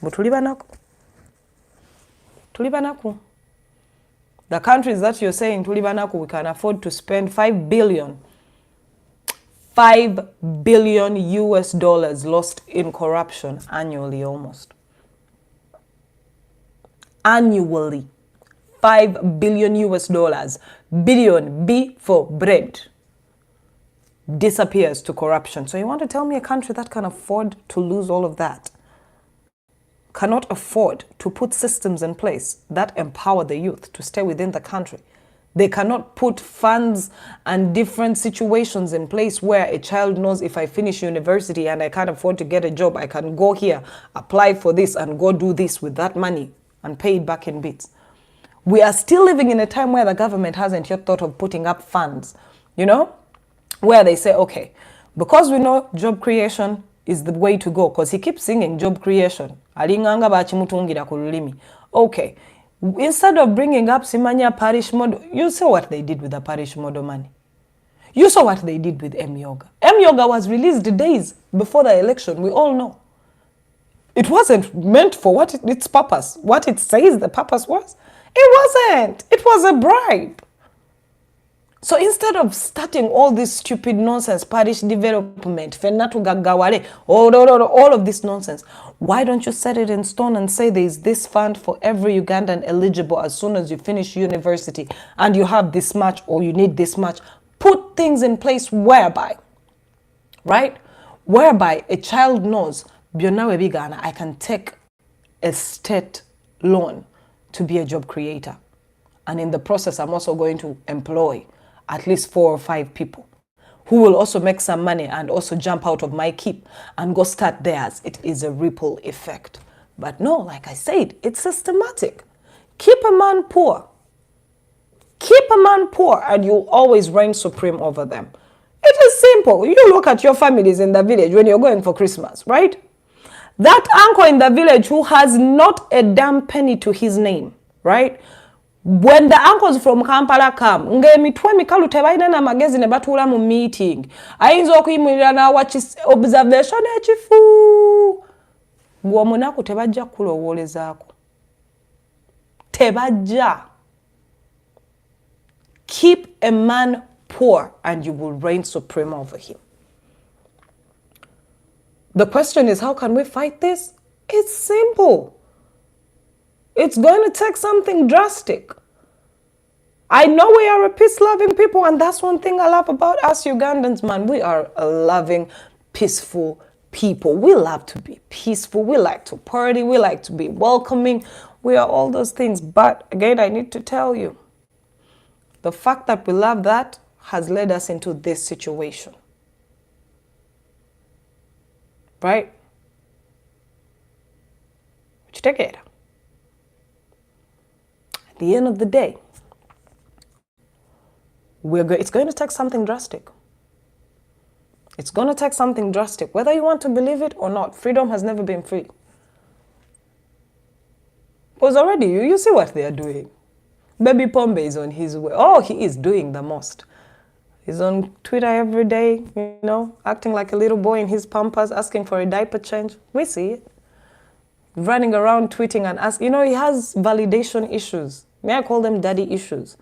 Tulibanaku. The countries that you're saying Tulibanaku, we can afford to spend $5 billion US dollars lost in corruption annually almost. Annually. $5 billion US dollars. Billion, B for bread, disappears to corruption. So you want to tell me a country that can afford to lose all of that cannot afford to put systems in place that empower the youth to stay within the country? They cannot put funds and different situations in place where a child knows, if I finish university and I can't afford to get a job, I can go here, apply for this and go do this with that money and pay it back in bits. We are still living in a time where the government hasn't yet thought of putting up funds, you know, where they say, okay, because we know job creation is the way to go, because he keeps singing job creation. Okay, instead of bringing up Simanya parish model, you saw what they did with the parish model money. You saw what they did with M-Yoga. M-Yoga was released days before the election, we all know. It wasn't meant for what its purpose, what it says the purpose was. It wasn't. It was a bribe. So instead of starting all this stupid nonsense, parish development, all of this nonsense, why don't you set it in stone and say there is this fund for every Ugandan eligible as soon as you finish university and you have this much or you need this much? Put things in place whereby, right? Whereby a child knows, I can take a state loan to be a job creator. And in the process, I'm also going to employ at least 4 or 5 people who will also make some money and also jump out of my keep and go start theirs. It is a ripple effect. But no, like I said, it's systematic. Keep a man poor. Keep a man poor and you'll always reign supreme over them. It is simple. You look at your families in the village when you're going for Christmas, right? That uncle in the village who has not a damn penny to his name, right? When the uncles from Kampala come, ngemitwe mikalu tebaina na magezi ne batula mu meeting. Ayinza okuyimulira na watch observation echifu. Gwo munaku tebajja kulowolezaako. Tebajja. Keep a man poor and you will reign supreme over him. The question is, how can we fight this? It's simple. It's going to take something drastic. I know we are a peace-loving people, and that's one thing I love about us Ugandans, man. We are a loving, peaceful people. We love to be peaceful. We like to party. We like to be welcoming. We are all those things. But again, I need to tell you, the fact that we love that has led us into this situation. Right? Which take it. At the end of the day, it's going to take something drastic. It's going to take something drastic. Whether you want to believe it or not, freedom has never been free. Because already you see what they are doing. Baby Pombe is on his way. Oh, he is doing the most. He's on Twitter every day, you know, acting like a little boy in his pampers, asking for a diaper change. We see it. Running around tweeting and asking, you know, he has validation issues. May I call them daddy issues?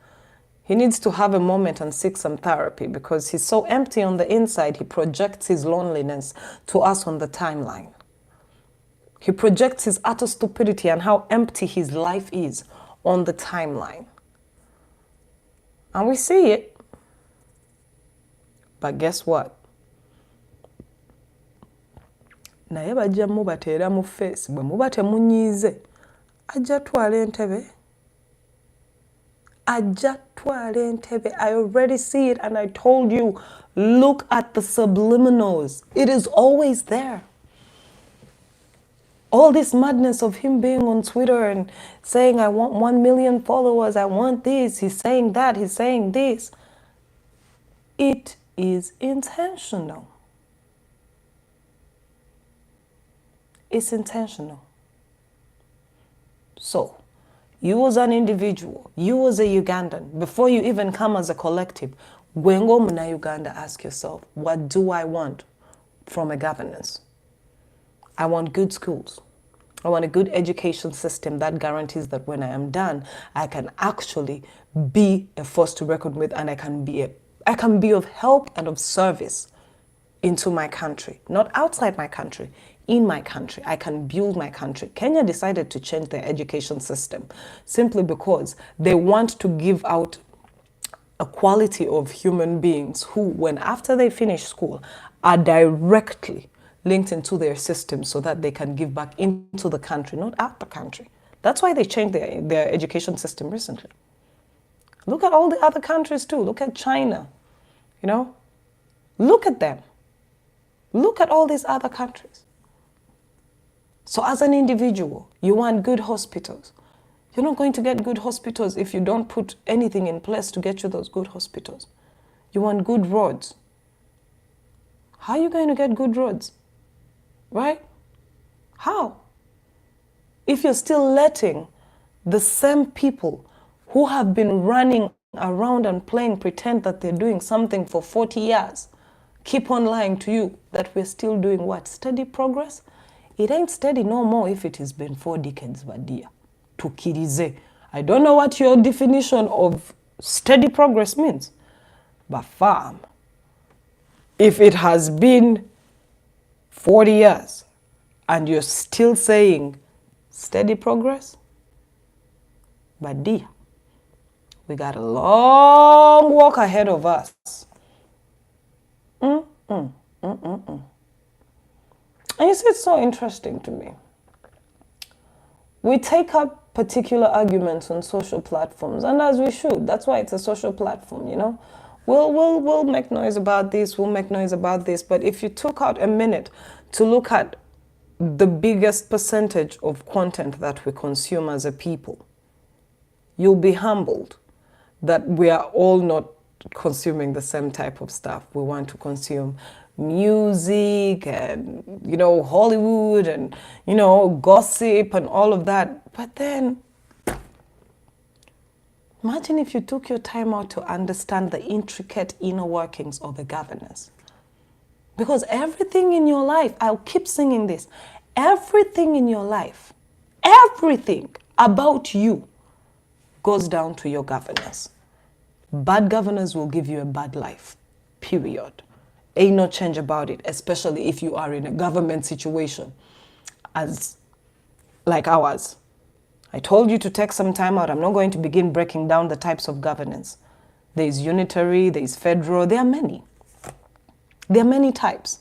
He needs to have a moment and seek some therapy because he's so empty on the inside, he projects his loneliness to us on the timeline. He projects his utter stupidity and how empty his life is on the timeline. And we see it. But guess what? Naye bajja mubateera mu face bwe muba temunyiize ajja twala entebe. Ajja twala entebe. I already see it and I told you, look at the subliminals. It is always there. All this madness of him being on Twitter and saying, I want 1 million followers, I want this, he's saying that, he's saying this. It is intentional. It's intentional. So, you as an individual, you as a Ugandan, before you even come as a collective, Gwengo Muna Uganda, ask yourself, what do I want from a governance? I want good schools. I want a good education system that guarantees that when I am done, I can actually be a force to reckon with and I can be of help and of service into my country, not outside my country, in my country. I can build my country. Kenya decided to change their education system simply because they want to give out a quality of human beings who, when after they finish school, are directly linked into their system so that they can give back into the country, not out the country. That's why they changed their education system recently. Look at all the other countries too. Look at China, you know? Look at them. Look at all these other countries. So as an individual, you want good hospitals. You're not going to get good hospitals if you don't put anything in place to get you those good hospitals. You want good roads. How are you going to get good roads? Right? How? If you're still letting the same people who have been running around and playing pretend that they're doing something for 40 years keep on lying to you that we're still doing what? Steady progress? It ain't steady no more if it has been 4 decades, but dear. Tukirize. I don't know what your definition of steady progress means, but fam, if it has been 40 years and you're still saying steady progress, but dear, we got a long walk ahead of us. And you see, it's so interesting to me. We take up particular arguments on social platforms, and as we should. That's why it's a social platform, you know. We'll make noise about this, we'll make noise about this, but if you took out a minute to look at the biggest percentage of content that we consume as a people, you'll be humbled that we are all not consuming the same type of stuff. We want to consume music and, you know, Hollywood and, you know, gossip and all of that. But then, imagine if you took your time out to understand the intricate inner workings of a governance. Because everything in your life, I'll keep singing this, everything in your life, everything about you goes down to your governance. Bad governors will give you a bad life, period. Ain't no change about it, especially if you are in a government situation as like ours. I told you to take some time out. I'm not going to begin breaking down the types of governance. There is unitary, there is federal, there are many. There are many types.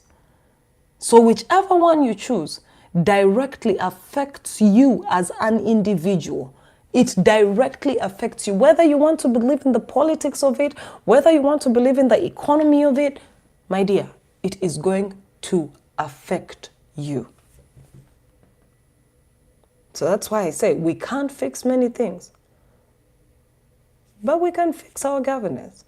So whichever one you choose directly affects you as an individual. It directly affects you, whether you want to believe in the politics of it, whether you want to believe in the economy of it. My dear, it is going to affect you. So that's why I say we can't fix many things, but we can fix our governance.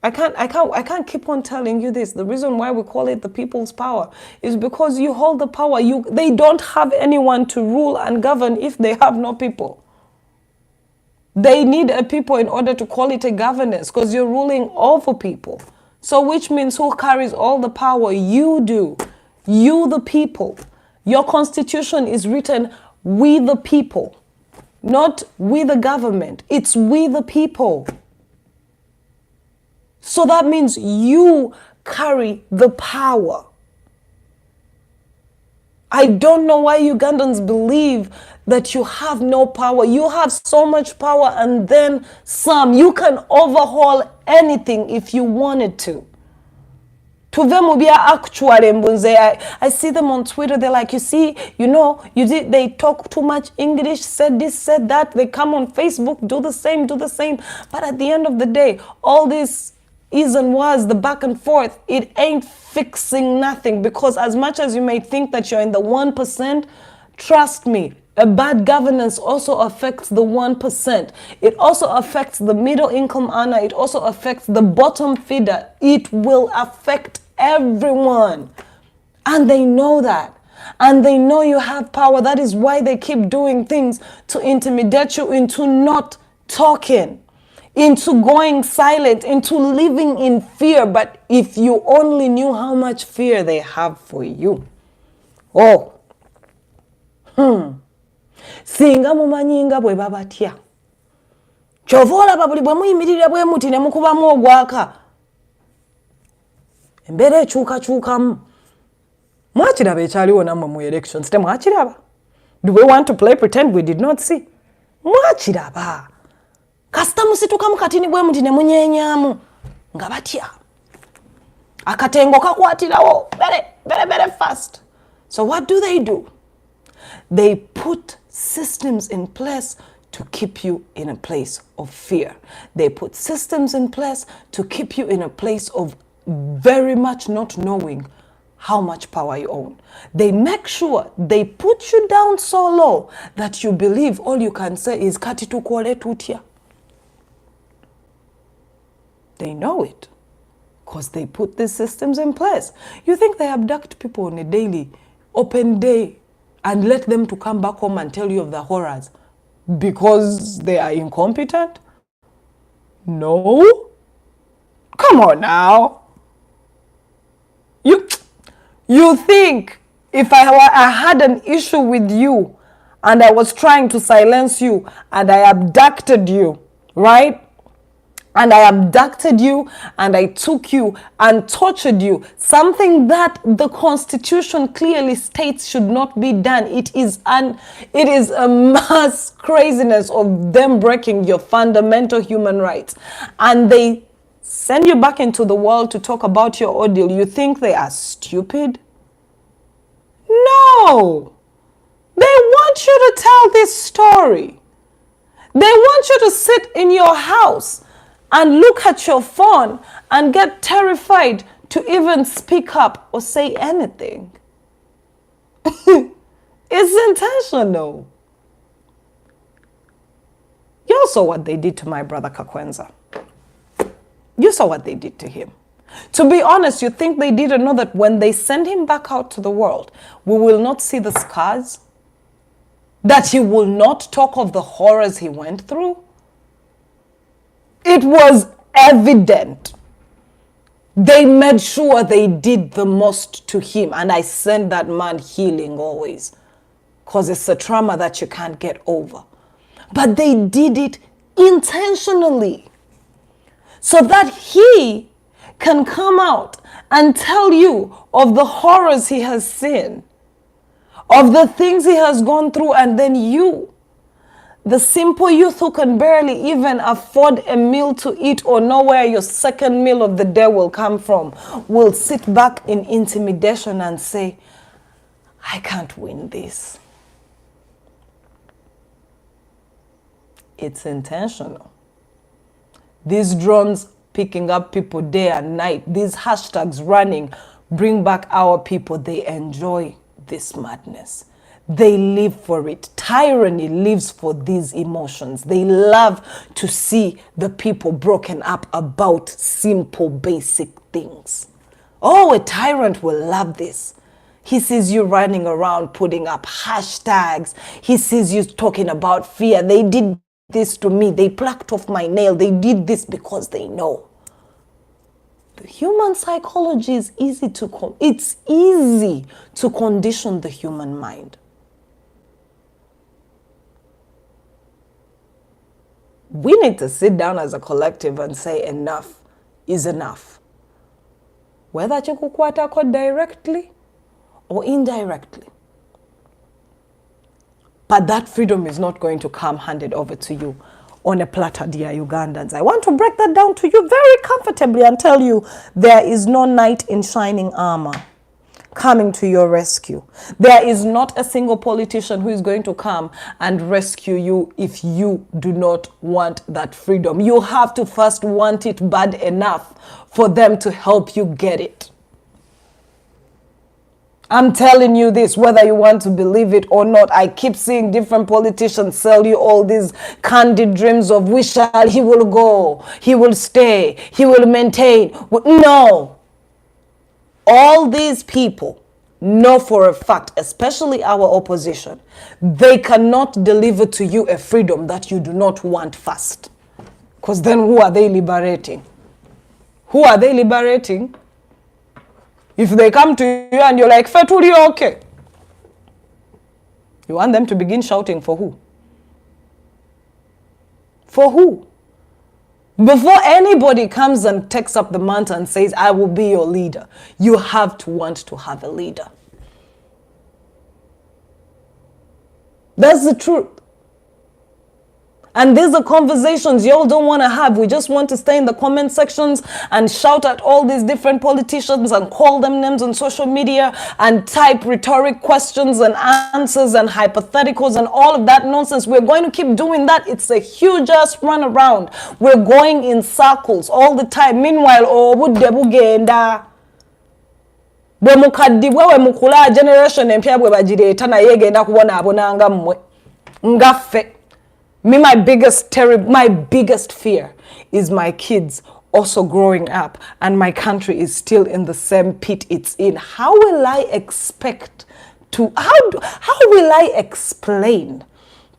I can't keep on telling you this. The reason why we call it the people's power is because you hold the power. They don't have anyone to rule and govern if they have no people. They need a people in order to call it a governance, because you're ruling over people. So which means who carries all the power? You do. You, the people. Your constitution is written, we the people, not we the government. It's we the people. So that means you carry the power. I don't know why Ugandans believe that you have no power. You have so much power and then some. You can overhaul anything if you wanted to. I see them on Twitter. They're like, you see, they talk too much English, said this, said that. They come on Facebook, do the same. But at the end of the day, all this is and was, the back and forth, it ain't fixing nothing. Because as much as you may think that you're in the 1%, trust me, a bad governance also affects the 1%. It also affects the middle income earner. It also affects the bottom feeder. It will affect everyone. And they know that. And they know you have power. That is why they keep doing things to intimidate you into not talking, into going silent, into living in fear. But if you only knew how much fear they have for you. Singa mumanyinga bwe babatya. Kyova olaba buli bwe muyimirira bwe muti ne mukubamu ogwaka. Embeera ekyukakyukamu. Mwakiraba ekyaliwo nammwe mu elections temwakiraba? Do we want to play pretend we did not see? Mwakiraba. Kasita musitukamu katini bwe muti ne munyeenyaamu nga batya. Akatengo kakwatirawo very fast. So what do? They put systems in place to keep you in a place of fear. They put systems in place to keep you in a place of very much not knowing how much power you own. They make sure they put you down so low that you believe all you can say is kati tukole tutya. They know it because they put these systems in place. You think they abduct people on a daily, open day, and let them to come back home and tell you of the horrors because they are incompetent? No. Come on now. You think if I had an issue with you and I was trying to silence you and I abducted you, right? And I abducted you and I took you and tortured you, something that the Constitution clearly states should not be done. It is a mass craziness of them breaking your fundamental human rights. And they send you back into the world to talk about your ordeal. You think they are stupid? No. They want you to tell this story. They want you to sit in your house and look at your phone and get terrified to even speak up or say anything. It's intentional. You saw what they did to my brother Kakwenza. You saw what they did to him. To be honest, you think they didn't know that when they send him back out to the world, we will not see the scars? That he will not talk of the horrors he went through? It was evident. They made sure they did the most to him. And I send that man healing always. Because it's a trauma that you can't get over. But they did it intentionally. So that he can come out and tell you of the horrors he has seen. Of the things he has gone through. And then you, the simple youth who can barely even afford a meal to eat or know where your second meal of the day will come from, will sit back in intimidation and say, I can't win this. It's intentional. These drones picking up people day and night, these hashtags running, bring back our people, they enjoy this madness. They live for it. Tyranny lives for these emotions. They love to see the people broken up about simple, basic things. Oh, a tyrant will love this. He sees you running around putting up hashtags. He sees you talking about fear. They did this to me. They plucked off my nail. They did this because they know. The human psychology is easy to it's easy to condition the human mind. We need to sit down as a collective and say enough is enough. Whether chikukwatako directly or indirectly. But that freedom is not going to come handed over to you on a platter, dear Ugandans. I want to break that down to you very comfortably and tell you there is no knight in shining armor coming to your rescue. There is not a single politician who is going to come and rescue you if you do not want that freedom. You have to first want it bad enough for them to help you get it. I'm telling you this, whether you want to believe it or not. I keep seeing different politicians sell you all these candid dreams of he will go, he will stay, he will maintain. No. All these people know for a fact, especially our opposition, they cannot deliver to you a freedom that you do not want first. Because then who are they liberating? Who are they liberating? If they come to you and you're like, Fetuli, okay. You want them to begin shouting for who? For who? Before anybody comes and takes up the mantle and says, I will be your leader, you have to want to have a leader. That's the truth. And these are conversations y'all don't want to have. We just want to stay in the comment sections and shout at all these different politicians and call them names on social media and type rhetoric questions and answers and hypotheticals and all of that nonsense. We're going to keep doing that. It's a huge ass run around. We're going in circles all the time. Meanwhile, bwe mukula generation empya bwe bagireeta naye egenda kubona abonanga mmwe ngaffe. My biggest fear is my kids also growing up and my country is still in the same pit it's in. How will I expect to, how will I explain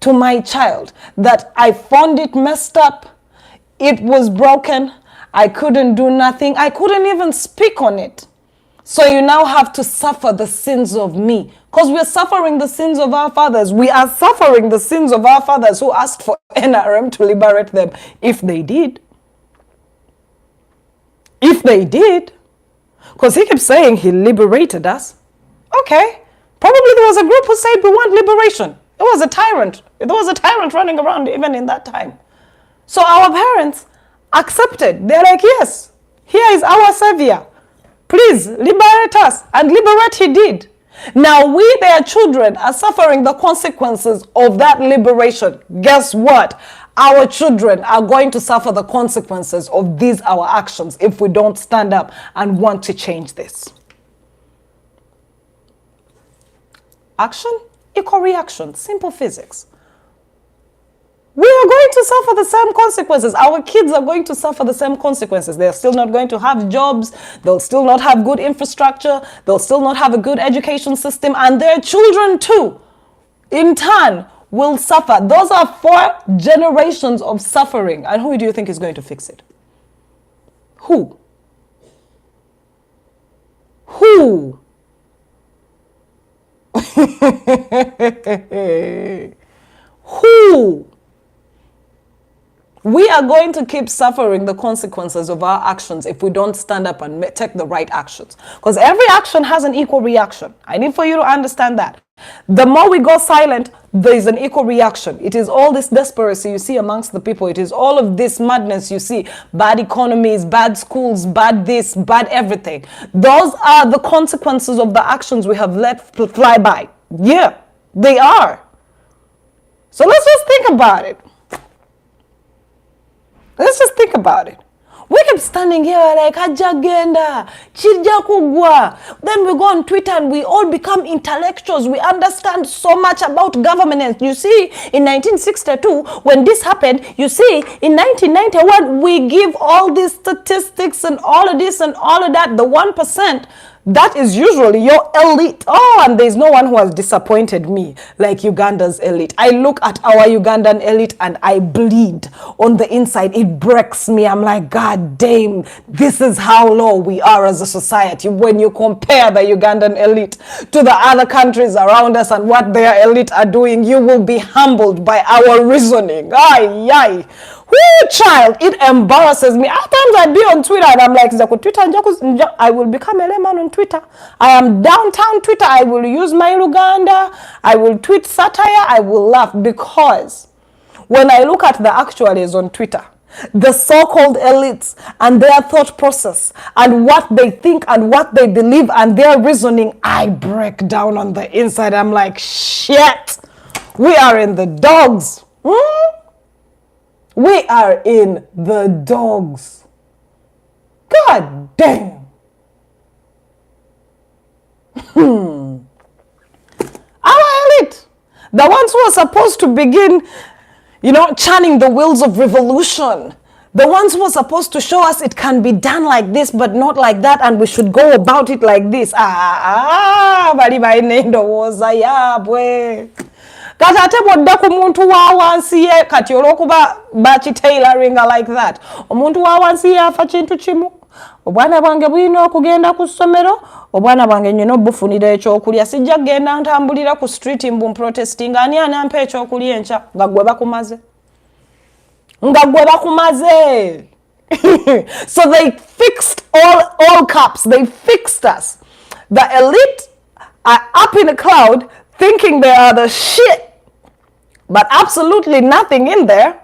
to my child that I found it messed up, it was broken, I couldn't do nothing, I couldn't even speak on it. So you now have to suffer the sins of me. Because we're suffering the sins of our fathers. We are suffering the sins of our fathers who asked for NRM to liberate them. If they did. If they did. Because he keeps saying he liberated us. Okay. Probably there was a group who said we want liberation. It was a tyrant. There was a tyrant running around even in that time. So our parents accepted. They're like, yes, here is our savior. Please liberate us. And liberate he did. Now we, their children, are suffering the consequences of that liberation. Guess what? Our children are going to suffer the consequences of these our actions if we don't stand up and want to change this. Action equal reaction. Simple physics. We are going to suffer the same consequences. Our kids are going to suffer the same consequences. They're still not going to have jobs. They'll still not have good infrastructure. They'll still not have a good education system. And their children too, in turn, will suffer. Those are 4 generations of suffering. And who do you think is going to fix it? Who? Who? Who? We are going to keep suffering the consequences of our actions if we don't stand up and take the right actions. Because every action has an equal reaction. I need for you to understand that. The more we go silent, there is an equal reaction. It is all this desperation you see amongst the people. It is all of this madness you see. Bad economies, bad schools, bad this, bad everything. Those are the consequences of the actions we have let fly by. Yeah, they are. So let's just think about it. Let's just think about it. We keep standing here like Ajagenda, Chijakugwa. Then we go on Twitter and we all become intellectuals. We understand so much about governance. You see, in 1962, when this happened, you see, in 1991, we give all these statistics and all of this and all of that, the 1%. That is usually your elite. Oh, and there's no one who has disappointed me like Uganda's elite. I look at our Ugandan elite and I bleed on the inside. It breaks me. I'm like, God damn, this is how low we are as a society. When you compare the Ugandan elite to the other countries around us and what their elite are doing, you will be humbled by our reasoning. Ay, ay. Whoo, child, it embarrasses me. At times I be on Twitter and I'm like, Twitter, I will become a layman on Twitter. I am downtown Twitter. I will use my Uganda. I will tweet satire. I will laugh because when I look at the actualities on Twitter, the so-called elites and their thought process and what they think and what they believe and their reasoning, I break down on the inside. I'm like, shit, we are in the dogs. We are in the dogs. God damn. Our elite, the ones who are supposed to begin, churning the wheels of revolution, the ones who are supposed to show us it can be done like this, but not like that, and we should go about it like this. Bali bainendo woza yabwe. Kati ate bwodda ku muntu wa wansi ye kati olw'okuba bakitailoringa like that. Omuntu wa wansi ye afa kintu kimu. Obwana bwange bulina okugenda ku ssomero, obwana bwange nnyina obufunira ekyokulya. Sijja genda ntambulira ku street mbu protesting ani anampa ekyokulya enkya nga gwe bakumaze. So they fixed all caps. They fixed us. The elite are up in a cloud thinking they are the shit. But absolutely nothing in there.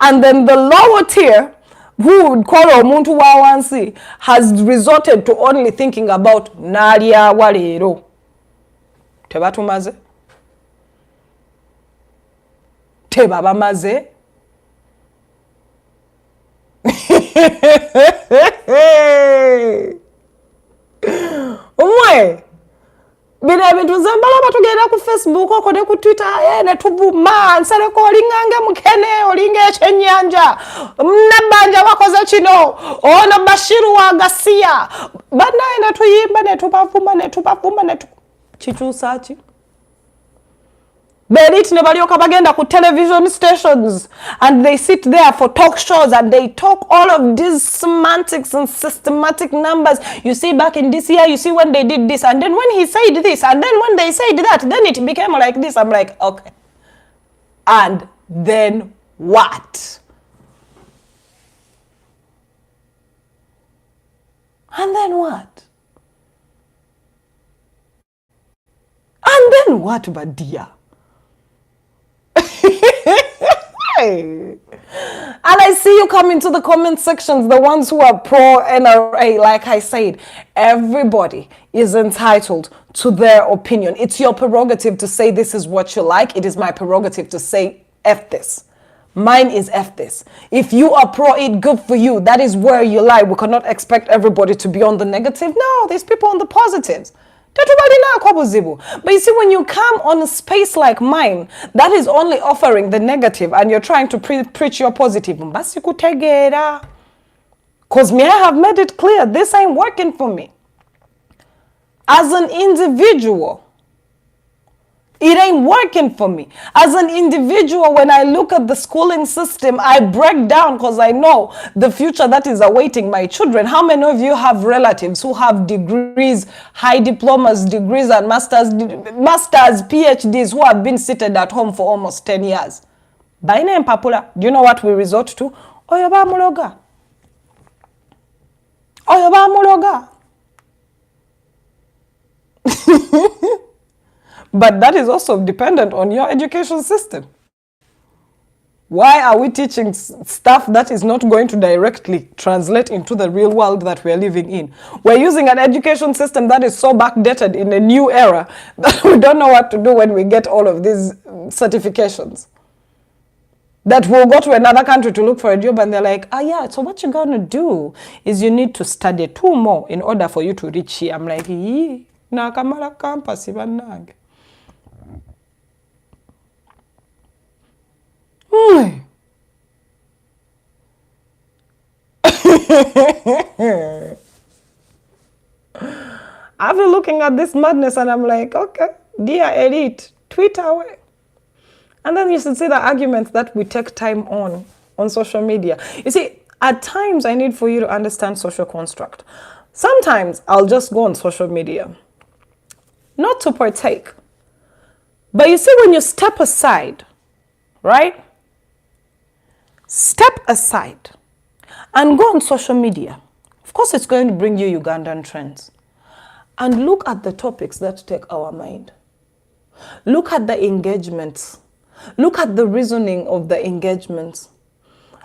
And then the lower tier, who would call omuntu wa wansi, has resorted to only thinking about nalya walero. Tebatumaze. Tebabamaze. Umwe. Bino ebintu zambala batugenda ku Facebook oko ne ku Twitter ne tubuma nsereko olinganga mukene olinga ekyennyanja nabanja wakoze kino ono Bashiru wa Gasiya banaye ne tuyimba ne tubavuma ne kikyusa ki Berit ne balyoka bagenda ku television stations and they sit there for talk shows and they talk all of these semantics and systematic numbers. You see back in this year, you see when they did this and then when he said this and then when they said that, then it became like this. I'm like, okay. And then what? And then what? And then what, but dear? And I see you come into the comment sections, the ones who are pro-NRA. Like I said, everybody is entitled to their opinion. It's your prerogative to say this is what you like. It is my prerogative to say F this. Mine is F this. If you are pro-it, good for you. That is where you lie. We cannot expect everybody to be on the negative. No, there's people on the positives. But you see, when you come on a space like mine, that is only offering the negative and you're trying to preach your positive. Because me, I have made it clear, this ain't working for me. As an individual, it ain't working for me. As an individual, when I look at the schooling system, I break down because I know the future that is awaiting my children. How many of you have relatives who have degrees, high diplomas, degrees and masters, PhDs who have been seated at home for almost 10 years? By name Papula, do you know what we resort to? Oyoba muloga. Oyoba muloga. But that is also dependent on your education system. Why are we teaching stuff that is not going to directly translate into the real world that we are living in? We're using an education system that is so backdated in a new era that we don't know what to do when we get all of these certifications. that will go to another country to look for a job, and they're like, yeah, so what you're gonna do is you need to study 2 more in order for you to reach here. I'm like, yee, nakamala campus ibanange. I've been looking at this madness and I'm like, okay, dear elite, tweet away. And then you should see the arguments that we take time on social media. You see, at times I need for you to understand social construct. Sometimes I'll just go on social media, not to partake. But you see, when you step aside, right? Step aside and go on social media. Of course, it's going to bring you Ugandan trends. And look at the topics that take our mind. Look at the engagements. Look at the reasoning of the engagements.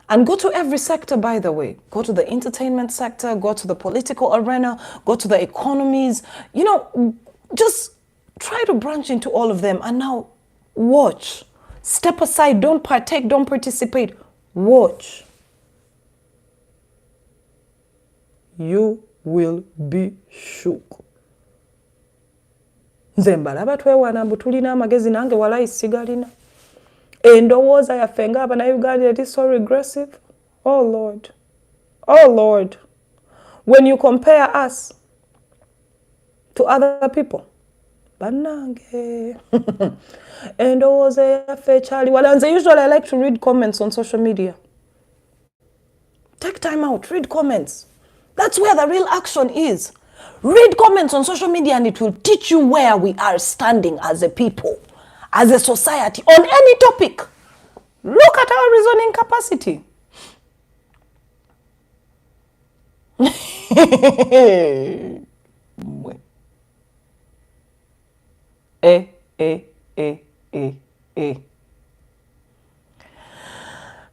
And go to every sector, by the way. Go to the entertainment sector, go to the political arena, go to the economies. You know, just try to branch into all of them. And now watch. Step aside. Don't partake. Don't participate. Watch. You will be shook. Nze mbalaba twewana mbu tulina amagezi nange walayi sigalina. Endowooza yaffe ng'Abannayuganda, it is so regressive. Oh Lord. Oh Lord. When you compare us to other people, bannange. Endowooza yaffe ekyali wala. Nze usually I like to read comments on social media. Take time out, read comments. That's where the real action is. Read comments on social media and it will teach you where we are standing as a people, as a society, on any topic. Look at our reasoning capacity.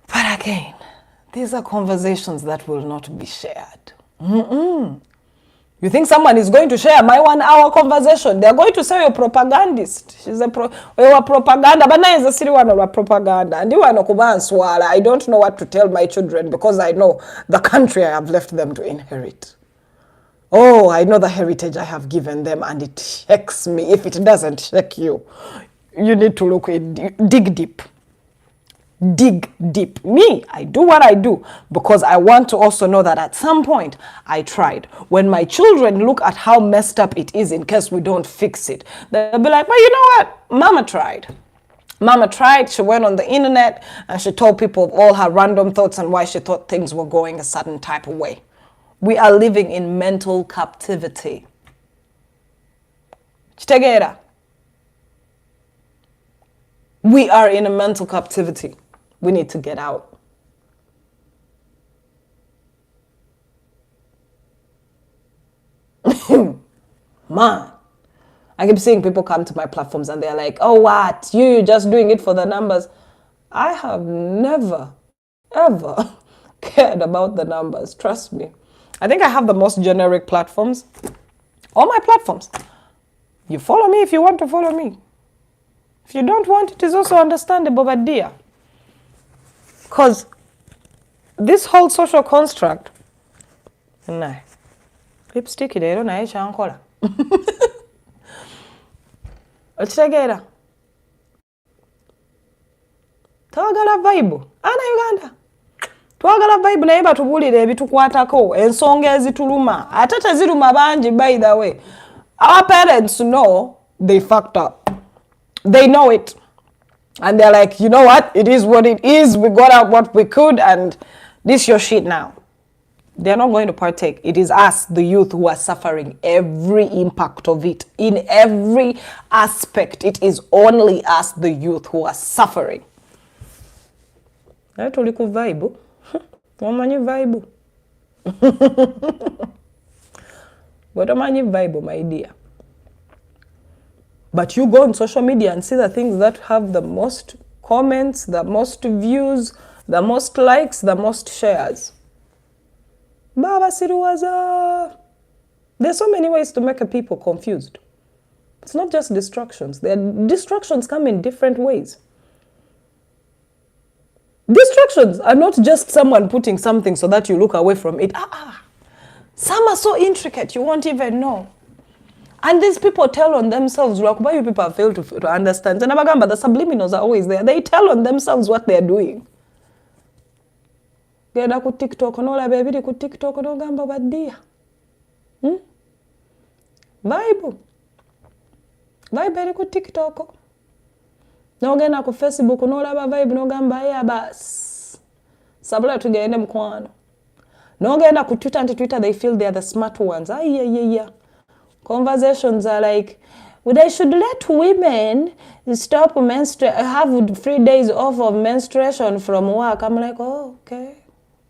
But again, these are conversations that will not be shared. You think someone is going to share my 1 hour conversation? They're going to say you're a propagandist. She's a propaganda, but now is a silly one of propaganda. And you are no kubanswala. I don't know what to tell my children because I know the country I have left them to inherit. Oh, I know the heritage I have given them, and it shakes me. If it doesn't shake you, you need to look at dig deep. Dig deep. Me, I do what I do because I want to also know that at some point I tried. When my children look at how messed up it is in case we don't fix it, they'll be like, well, you know what? Mama tried. Mama tried. She went on the internet and she told people all her random thoughts and why she thought things were going a certain type of way. We are living in mental captivity. Chitegera. We are in a mental captivity. We need to get out. Man, I keep seeing people come to my platforms and they're like, oh, what? You're just doing it for the numbers. I have never, ever cared about the numbers. Trust me. I think I have the most generic platforms. All my platforms. You follow me if you want to follow me. If you don't want it, is also understandable, but dear. Because this whole social construct, no. Lipstick leero naye kyankola. Okitegeera? Twagala vibe. Ana Uganda. Twagala vibe naye batubuulire ebitukwatako, ensonga ezituluma. Ate teziruma bangi, by the way. Our parents know they fucked up. They know it. And they're like, you know what? It is what it is. We got out what we could and this your shit now. They're not going to partake. It is us, the youth, who are suffering every impact of it. In every aspect, it is only us, the youth, who are suffering. Tuli ku vibe. Wamanyi vibe. Watamanyi vibe, my dear. But you go on social media and see the things that have the most comments, the most views, the most likes, the most shares. Baba Siruwaza. There's so many ways to make a people confused. It's not just distractions. Distractions come in different ways. Distractions are not just someone putting something so that you look away from it. Some are so intricate you won't even know. And these people tell on themselves, you people fail to understand. And the subliminals are always there. They tell on themselves what they're doing. Genda ku TikTok n'olaba ebiri ku TikTok n'ogamba baddiya. Vibe eri ku TikTok. N'ogenda ku Facebook n'olaba vibe n'ogamba ya bas. Sabula tugende mukwano. N'ogenda ku Twitter and Twitter they feel they are the smart ones. Conversations are like, they should let women stop have 3 days off of menstruation from work. I'm like, oh, okay.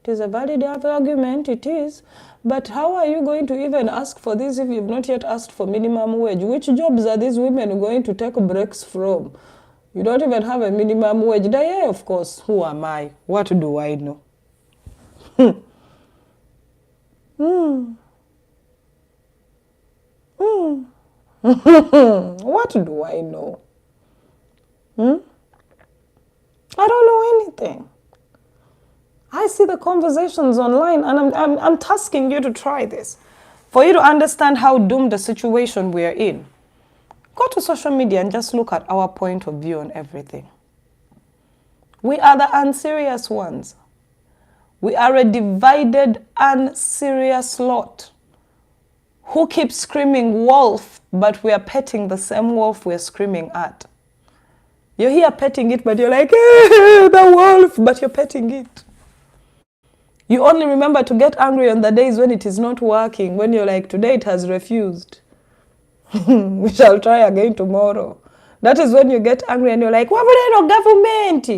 It is a valid argument, it is. But how are you going to even ask for this if you've not yet asked for minimum wage? Which jobs are these women going to take breaks from? You don't even have a minimum wage. Yeah, of course. Who am I? What do I know? What do I know? I don't know anything. I see the conversations online and I'm tasking you to try this. For you to understand how doomed the situation we are in. Go to social media and just look at our point of view on everything. We are the unserious ones. We are a divided, unserious lot who keep screaming wolf, but we are petting the same wolf we're screaming at. You're here petting it, but you're like, the wolf, but you're petting it. You only remember to get angry on the days when it is not working, when you're like, today it has refused. We shall try again tomorrow. That is when you get angry and you're like, what would government?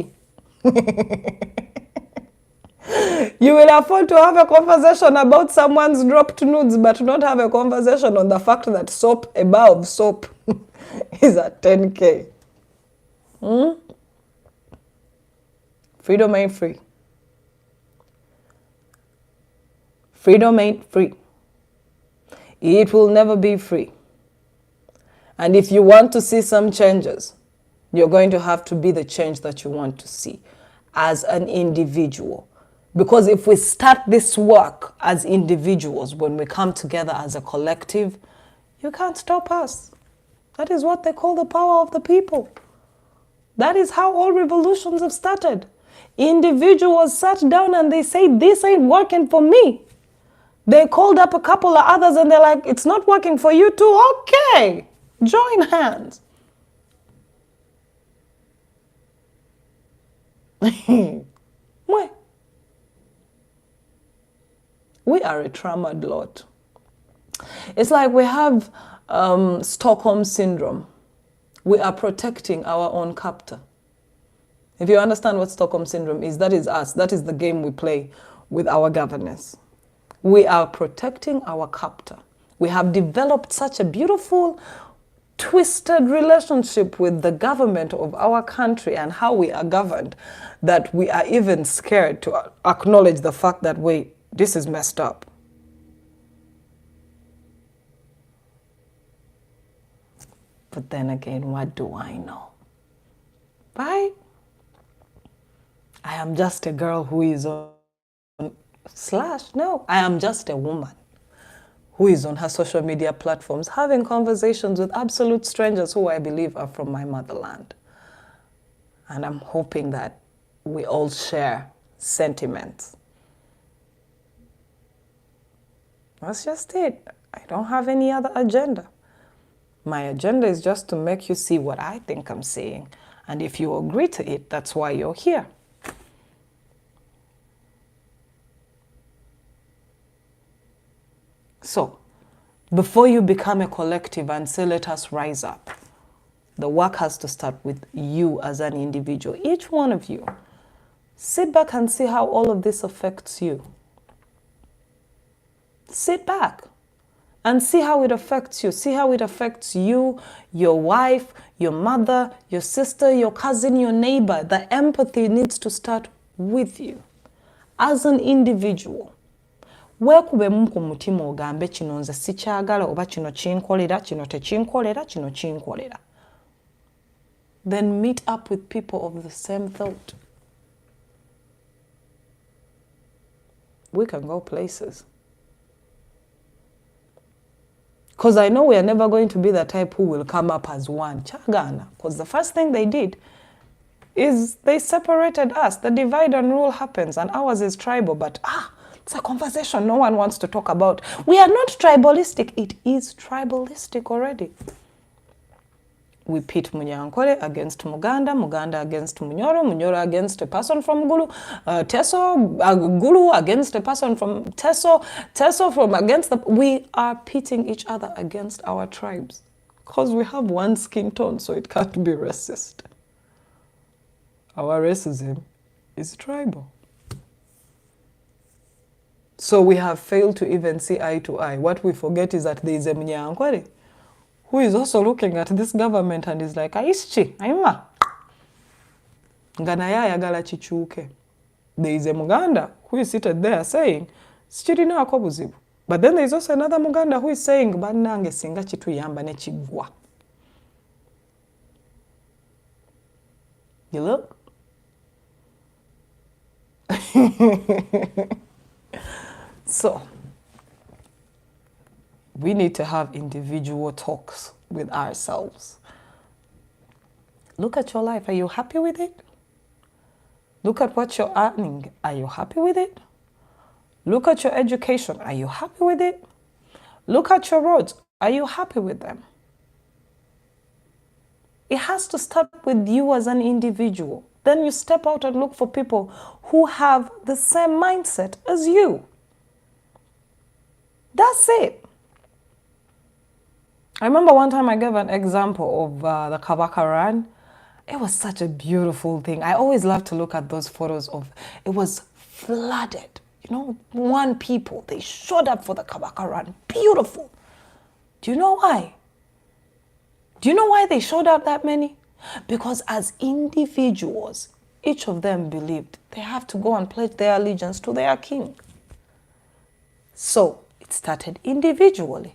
You will afford to have a conversation about someone's dropped nudes, but not have a conversation on the fact that soap above soap is at 10K. Freedom ain't free. Freedom ain't free. It will never be free. And if you want to see some changes, you're going to have to be the change that you want to see as an individual. Because if we start this work as individuals, when we come together as a collective, you can't stop us. That is what they call the power of the people. That is how all revolutions have started. Individuals sat down and they say, this ain't working for me. They called up a couple of others and they're like, it's not working for you too? Okay, join hands. We are a traumatized lot. It's like we have Stockholm Syndrome. We are protecting our own captor. If you understand what Stockholm Syndrome is, that is us. That is the game we play with our governance. We are protecting our captor. We have developed such a beautiful, twisted relationship with the government of our country and how we are governed that we are even scared to acknowledge the fact that, wait, this is messed up. But then again, what do I know? Right? I am just a girl who is on I am just a woman who is on her social media platforms having conversations with absolute strangers who I believe are from my motherland. And I'm hoping that we all share sentiments. That's just it. I don't have any other agenda. My agenda is just to make you see what I think I'm saying. And if you agree to it, that's why you're here. So, before you become a collective and say, let us rise up, the work has to start with you as an individual. Each one of you. Sit back and see how all of this affects you. Sit back and see how it affects you. See how it affects you, your wife, your mother, your sister, your cousin, your neighbor. The empathy needs to start with you as an individual. Weekubemu ku mutima ogambe kino nze sikyagala oba kino kinkolera kino tekinkolera kino kinkolera. Then meet up with people of the same thought. we can go places. Because I know we are never going to be the type who will come up as one. Chagana. Because the first thing they did is they separated us. The divide and rule happens, and ours is tribal. But it's a conversation no one wants to talk about. We are not tribalistic. It is tribalistic already. We pit Munyankole against Muganda, Muganda against Munyoro, Munyoro against a person from Gulu, Teso, Gulu against a person from Teso, Teso from against the... We are pitting each other against our tribes because we have one skin tone, so it can't be racist. Our racism is tribal. So we have failed to even see eye to eye. What we forget is that there is a Munyankole who is also looking at this government and is like, Aischi, Aima. Nganaya yagala chichuke. There is a Muganda who is seated there saying, Sichirina akobuzibu. But then there is also another Muganda who is saying, Banange singa chitu yamba ne chigwa. You look? So, we need to have individual talks with ourselves. Look at your life. Are you happy with it? Look at what you're earning. Are you happy with it? Look at your education. Are you happy with it? Look at your roads. Are you happy with them? It has to start with you as an individual. Then you step out and look for people who have the same mindset as you. That's it. I remember one time I gave an example of the Kabaka Run. It was such a beautiful thing. I always love to look at those photos of, it was flooded. You know, one people, they showed up for the Kabaka Run. Beautiful. Do you know why? Do you know why they showed up that many? Because as individuals, each of them believed they have to go and pledge their allegiance to their king. So it started individually.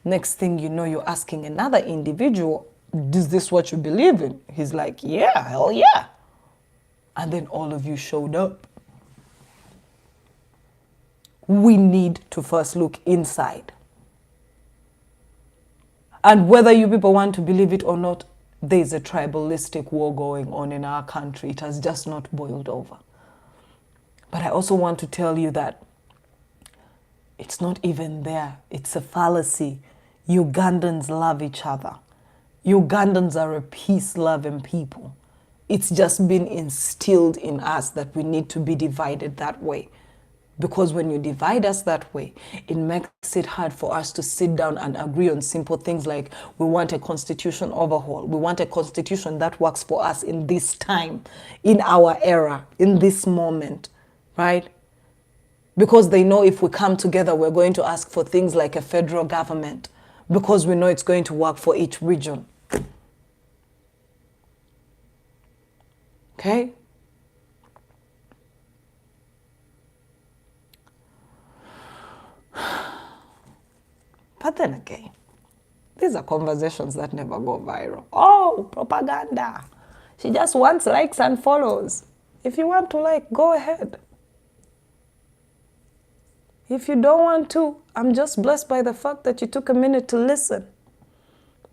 Next thing you know, you're asking another individual, is this what you believe in? He's like, yeah, hell yeah. And then all of you showed up. We need to first look inside. And whether you people want to believe it or not, there's a tribalistic war going on in our country. It has just not boiled over. But I also want to tell you that it's not even there. It's a fallacy. Ugandans love each other. Ugandans are a peace-loving people. It's just been instilled in us that we need to be divided that way. Because when you divide us that way, it makes it hard for us to sit down and agree on simple things like we want a constitution overhaul. We want a constitution that works for us in this time, in our era, in this moment, right? Because they know if we come together, we're going to ask for things like a federal government, because we know it's going to work for each region. Okay? But then again, these are conversations that never go viral. Oh, propaganda. She just wants likes and follows. If you want to like, go ahead. If you don't want to, I'm just blessed by the fact that you took a minute to listen.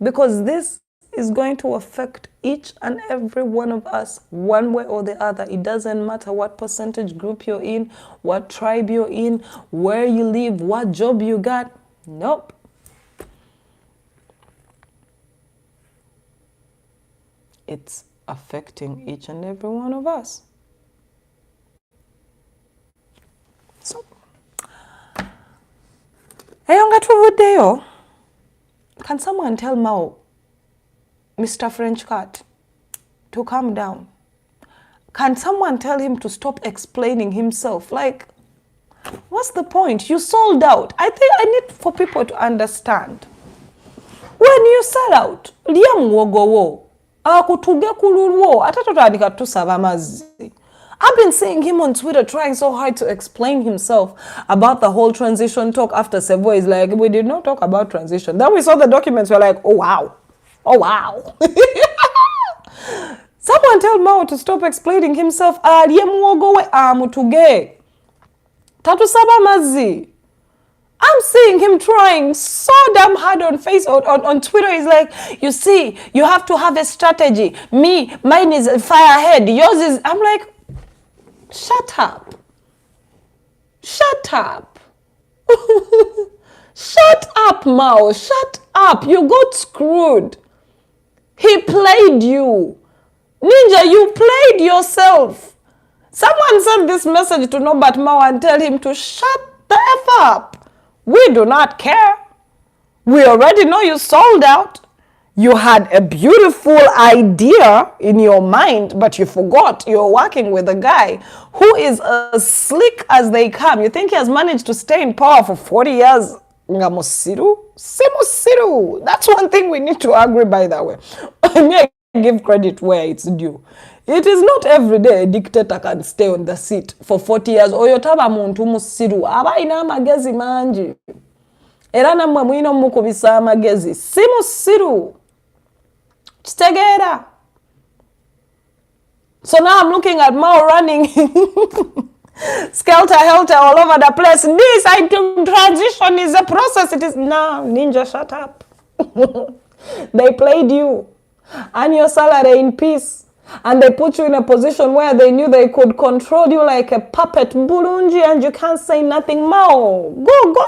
Because this is going to affect each and every one of us one way or the other. It doesn't matter what percentage group you're in, what tribe you're in, where you live, what job you got. Nope. It's affecting each and every one of us. So, can someone tell Mao, Mr. French Cat, to calm down? Can someone tell him to stop explaining himself? Like, what's the point? You sold out. I think I need for people to understand. When you sell out, I've been seeing him on Twitter trying so hard to explain himself about the whole transition talk after Sebo is like, we did not talk about transition. Then we saw the documents, we're like, oh wow. Oh wow. Someone tell Mao to stop explaining himself. tatusaba mazi. I'm seeing him trying so damn hard on Twitter. He's like, you see, you have to have a strategy. Mine is fire ahead. Yours is, I'm like, shut up. Shut up. Shut up, Mao. Shut up. You got screwed. He played you. Ninja, you played yourself. Someone sent this message to Norbert Mao and tell him to shut the F up. We do not care. We already know you sold out. You had a beautiful idea in your mind, but you forgot you're working with a guy who is as slick as they come. You think he has managed to stay in power for 40 years? Ngamusiru? Simusiru. That's one thing we need to agree, by the way. I give credit where it's due. It is not every day a dictator can stay on the seat for 40 years. Oyotaba muntu musiru. Aba ina amagezi manji. Era namwe mwino mukubisa amagezi. Simusiru. Chitegera. So now I'm looking at Mao running skelter-helter all over the place. This transition is a process. It is now. Ninja, shut up. They played you and your salary in peace. And they put you in a position where they knew they could control you like a puppet, Burunji, and you can't say nothing. Mao,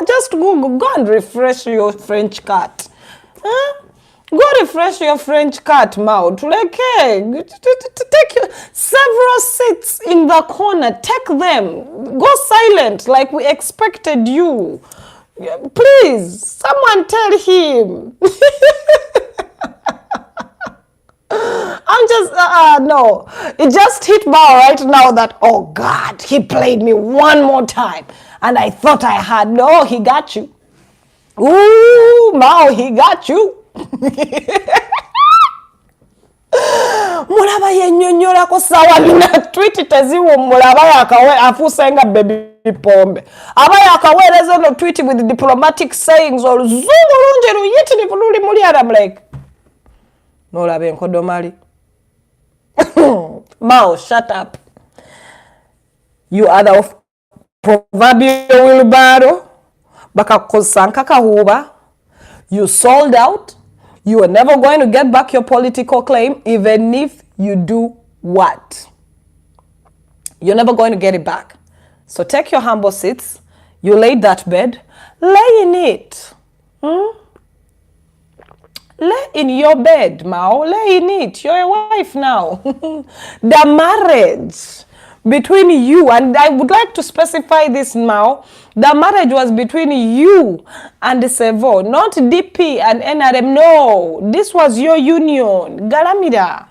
just go and refresh your French cat. Huh? Go refresh your French cat, Mao. Take several seats in the corner. Take them. Go silent like we expected you. Please, someone tell him. I'm just, no. It just hit Mao right now that, oh God, he played me one more time. And I thought I had, no, he got you. Ooh, Mao, he got you. Mulaba yenyonyola ko sawa mina tweet teziwo mulaba yakawe afusenga baby pombe. Aba yakawereza no tweet with diplomatic sayings or zungulunje ruyiti ni bululi muli I'm like, no labe nkodomali. Mao, shut up. You are the proverbial wheelbarrow. Bakakosanka kahuba. You sold out. You are never going to get back your political claim, even if you do what? You're never going to get it back. So take your humble seats. You laid that bed. Lay in it. Lay in your bed, Mao. Lay in it. You're a wife now. The marriage between you, and I would like to specify this now, the marriage was between you and Sevo, not DP and NRM. No, this was your union. Galamida.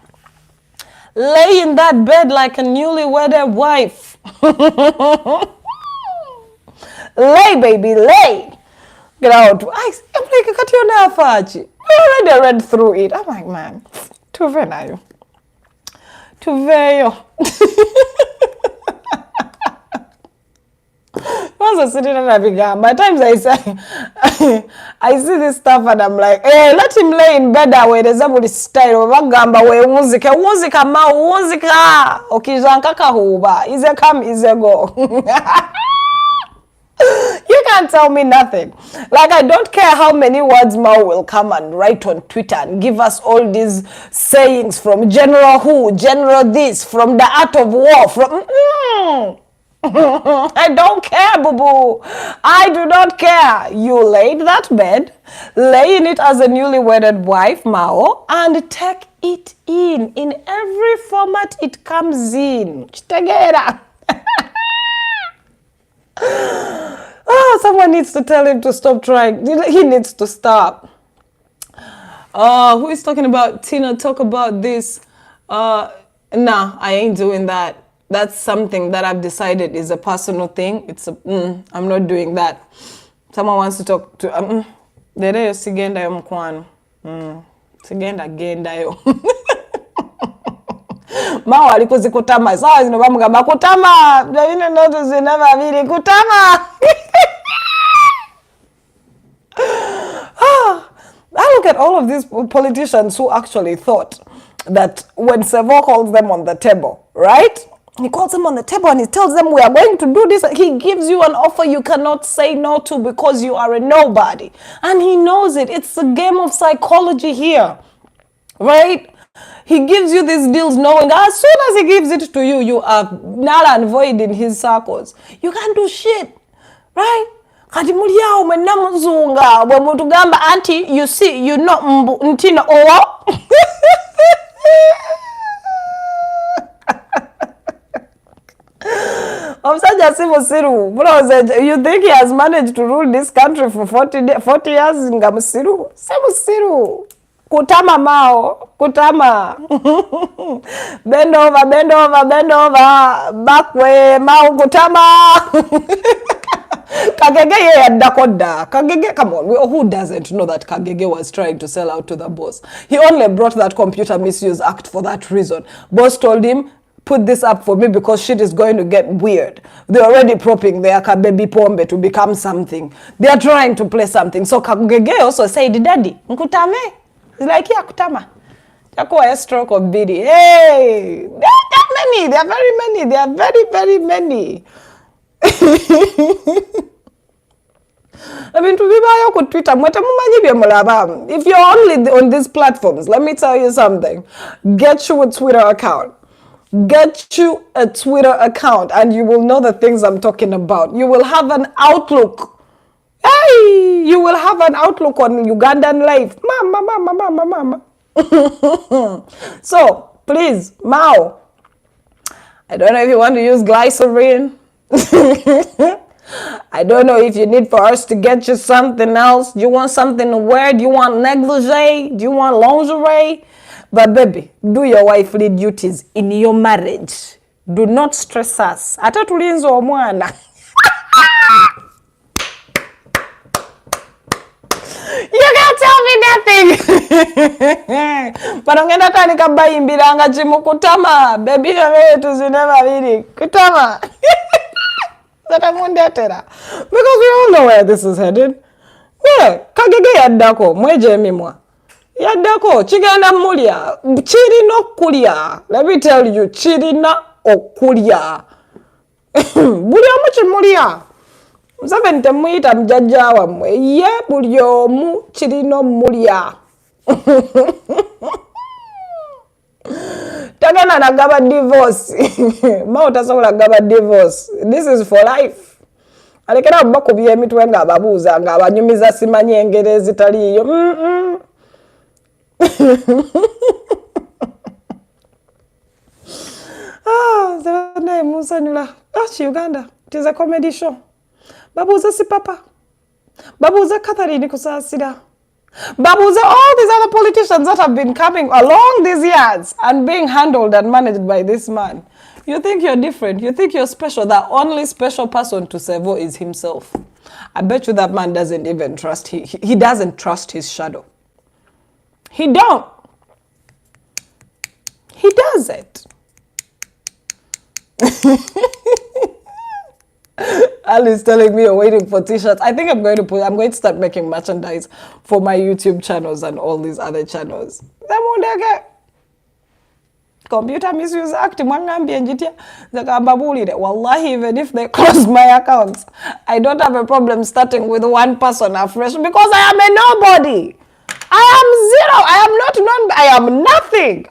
Lay in that bed like a newly wedded wife. Lay, baby, lay. Get out. I'm like, cut your nafachi. I already read through it. I'm like, man, too very. Too very. Once I sit in and by times I say, I see this stuff and I'm like, hey, let him lay in bed that way. There's somebody style. Wagamba we muzika ma muzika. Okizanka kahuba. Ize come, ize go. You can't tell me nothing. Like, I don't care how many words Mao will come and write on Twitter and give us all these sayings from General who, General this, from the art of war, from... I don't care, boo-boo. I do not care. You laid that bed, lay in it as a newly wedded wife, Mao, and take it in every format it comes in. Chitegera. Oh, someone needs to tell him to stop trying. He needs to stop. Who is talking about Tina? Talk about this. Nah, I ain't doing that. That's something that I've decided is a personal thing. It's a, I'm not doing that. Someone wants to talk to, Dere yo sigenda yo mkwano. Sigenda genda yo. Mao alikuzi kutama. Sawa zino bamugamba kutama. Davina noto zinava vili kutama. I look at all of these politicians who actually thought that when Sevo calls them on the table, right? He calls them on the table and he tells them, we are going to do this. He gives you an offer you cannot say no to because you are a nobody. And he knows it. It's a game of psychology here, right? He gives you these deals knowing as soon as he gives it to you, you are null and void in his circles. You can't do shit, right? Kati muli yao mwena mzunga bwe mutu gamba anti you see you know ntina owa. You think he has managed to rule this country for 40 years? Ngamusiru semusiru kutama mao kutama. Bend over, bend over, bend over, back way mao kutama. Kagege yadakoda. Kagege, come on, who doesn't know that Kagege was trying to sell out to the boss? He only brought that Computer Misuse Act for that reason. Boss told him, put this up for me because shit is going to get weird. They're already propping their baby pombe to become something. They're trying to play something. So Kagege also said, Daddy, nkutame. He's like, yeah, kutama. Yakuwa a stroke of bidi. Hey, there are many. There are very many. There are very, very many. I mean, to be on Twitter, if you're only on these platforms, let me tell you something. Get you a Twitter account. Get you a Twitter account and you will know the things I'm talking about. You will have an outlook. Hey, you will have an outlook on Ugandan life. Mama. So, please, Mao, I don't know if you want to use glycerin. I don't know if you need for us to get you something else. Do you want something to wear? Do you want negligee? Do you want lingerie? But baby, do your wifely duties in your marriage. Do not stress us. Ata tulinzo omwana. You can't tell me nothing. But I'm gonna tell you mbiranga chimu kutama. Baby, never really kutama. Because we all know where this is headed. Yeah, Kagege yaddako mweje mimwa. Yaddako chigenda mulia chirina okulia. Let me tell you, chirina okulia. Buli omu chimulia. Museveni temuyita mujjajja wamwe. Ye buli omu chirina mulia. Tagana nagaba divorce. Mao tasobola gaba divorce. This is for life. Alekera bakubye emitwe nga ababuuza nga abanyumiza simanyi engero ezitaliyo. Zebanaye Musanula. Uganda. It is a comedy show. Babuuza si papa. Babuuza Catherine Kusasira. Babuza, all these other politicians that have been coming along these years and being handled and managed by this man. You think you're different. You think you're special. The only special person to Sevo is himself. I bet you that man doesn't even trust. He doesn't trust his shadow. He don't. He doesn't. Ali's telling me you're waiting for t-shirts. I think I'm going to start making merchandise for my YouTube channels and all these other channels. Computer Misuse Act, wallahi, even if they close my accounts, I don't have a problem starting with one person afresh because I am a nobody. I am zero. I am not known. I am nothing.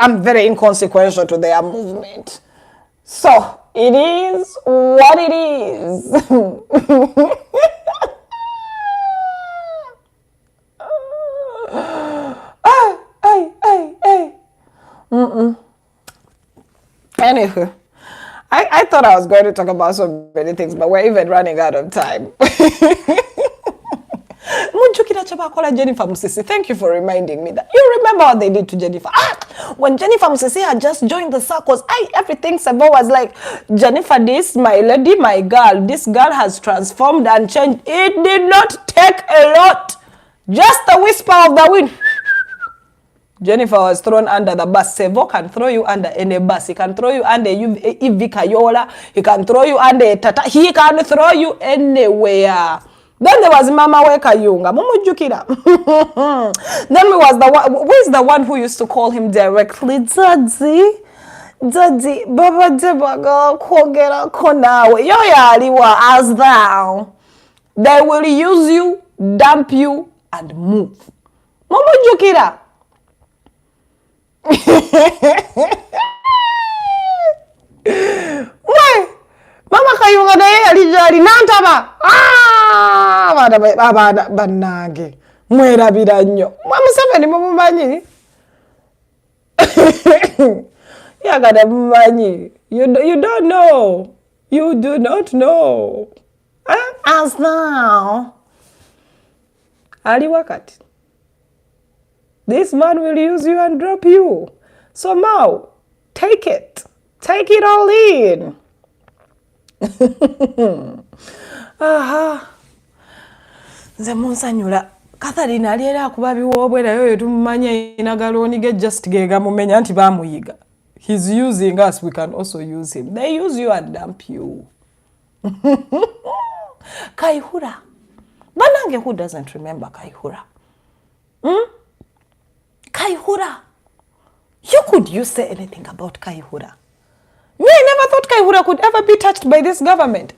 I'm very inconsequential to their movement. So it is what it is. Anywho, I thought I was going to talk about so many things, but we're even running out of time. Jennifer Musisi, thank you for reminding me that. You remember what they did to Jennifer? When Jennifer Musisi had just joined the circles, everything Sebo was like, Jennifer, this, my lady, my girl, this girl has transformed and changed. It did not take a lot. Just a whisper of the wind. Jennifer was thrown under the bus. Sevo can throw you under any bus. He can throw you under Ivika Yola. He can throw you under Tata. He can throw you anywhere. Then there was Mama Weka Yunga. Mumujukira. Then there was the one, who is the one who used to call him directly Zadzi? Daddy, Baba Debaga, Kogera Konawe, Yoyaliwa as thou. They will use you, dump you, and move. Mama Jukira. Why? Mama Kayunga de Alijari Nantaba. Baba Banage. Mwera bidanyo. Mama Seven, Mama Bani. You don't know. You do not know. As now. Ali wakati. This man will use you and drop you. So now, take it. Take it all in. Aha. Nze munsanyula. Catherine aliera kubabiwo obwera yoyo tumumanye inagaloni get just gega mumenya anti bamuyiga. He's using us, we can also use him. They use you and dump you. Kaihura. Banange, who doesn't remember Kaihura? Kaihura. Could you say anything about Kaihura? Me, I never thought Kaihura could ever be touched by this government.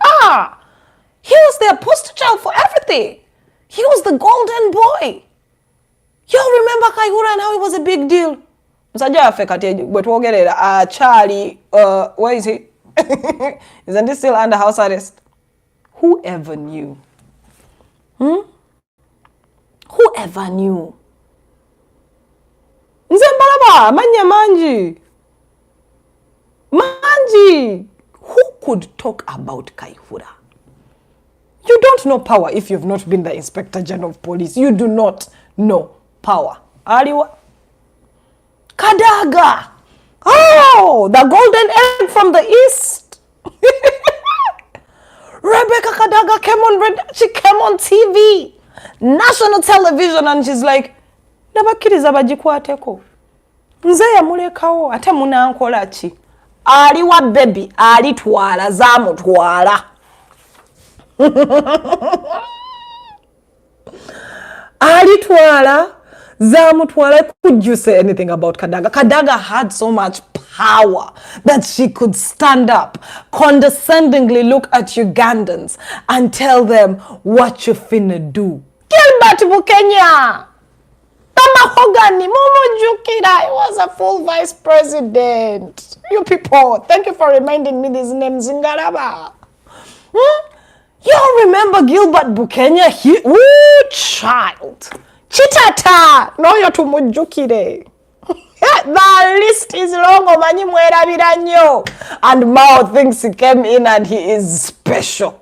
He was the poster child for everything. He was the golden boy. You remember Kaihura and how it was a big deal? Charlie, where is he? Isn't he still under house arrest? Whoever knew? Whoever knew? Nzembalaba, manya manji. Manji. Who could talk about Kaihura? You don't know power if you've not been the Inspector General of Police. You do not know power. Aliwa. Kadaga. Oh, the golden egg from the east. Rebecca Kadaga she came on TV. National television, and she's like, nabakiriza bajikwateko. Nze yamulekawo ate munankola ki? Aliwa baby, alitwala zamutwala. Alitwala zamutwala. Could you say anything about Kadaga? Kadaga had so much power that she could stand up, condescendingly look at Ugandans and tell them what you finna do. Gilbert Bukenya! Tamahogani, Momo Jukira, he was a full vice president. You people, thank you for reminding me these names in Garaba. You remember Gilbert Bukenya? Child. Chitata, no you're too mujukire. The list is long, Omanyi Mwera Biranyo. And Mao thinks he came in and he is special.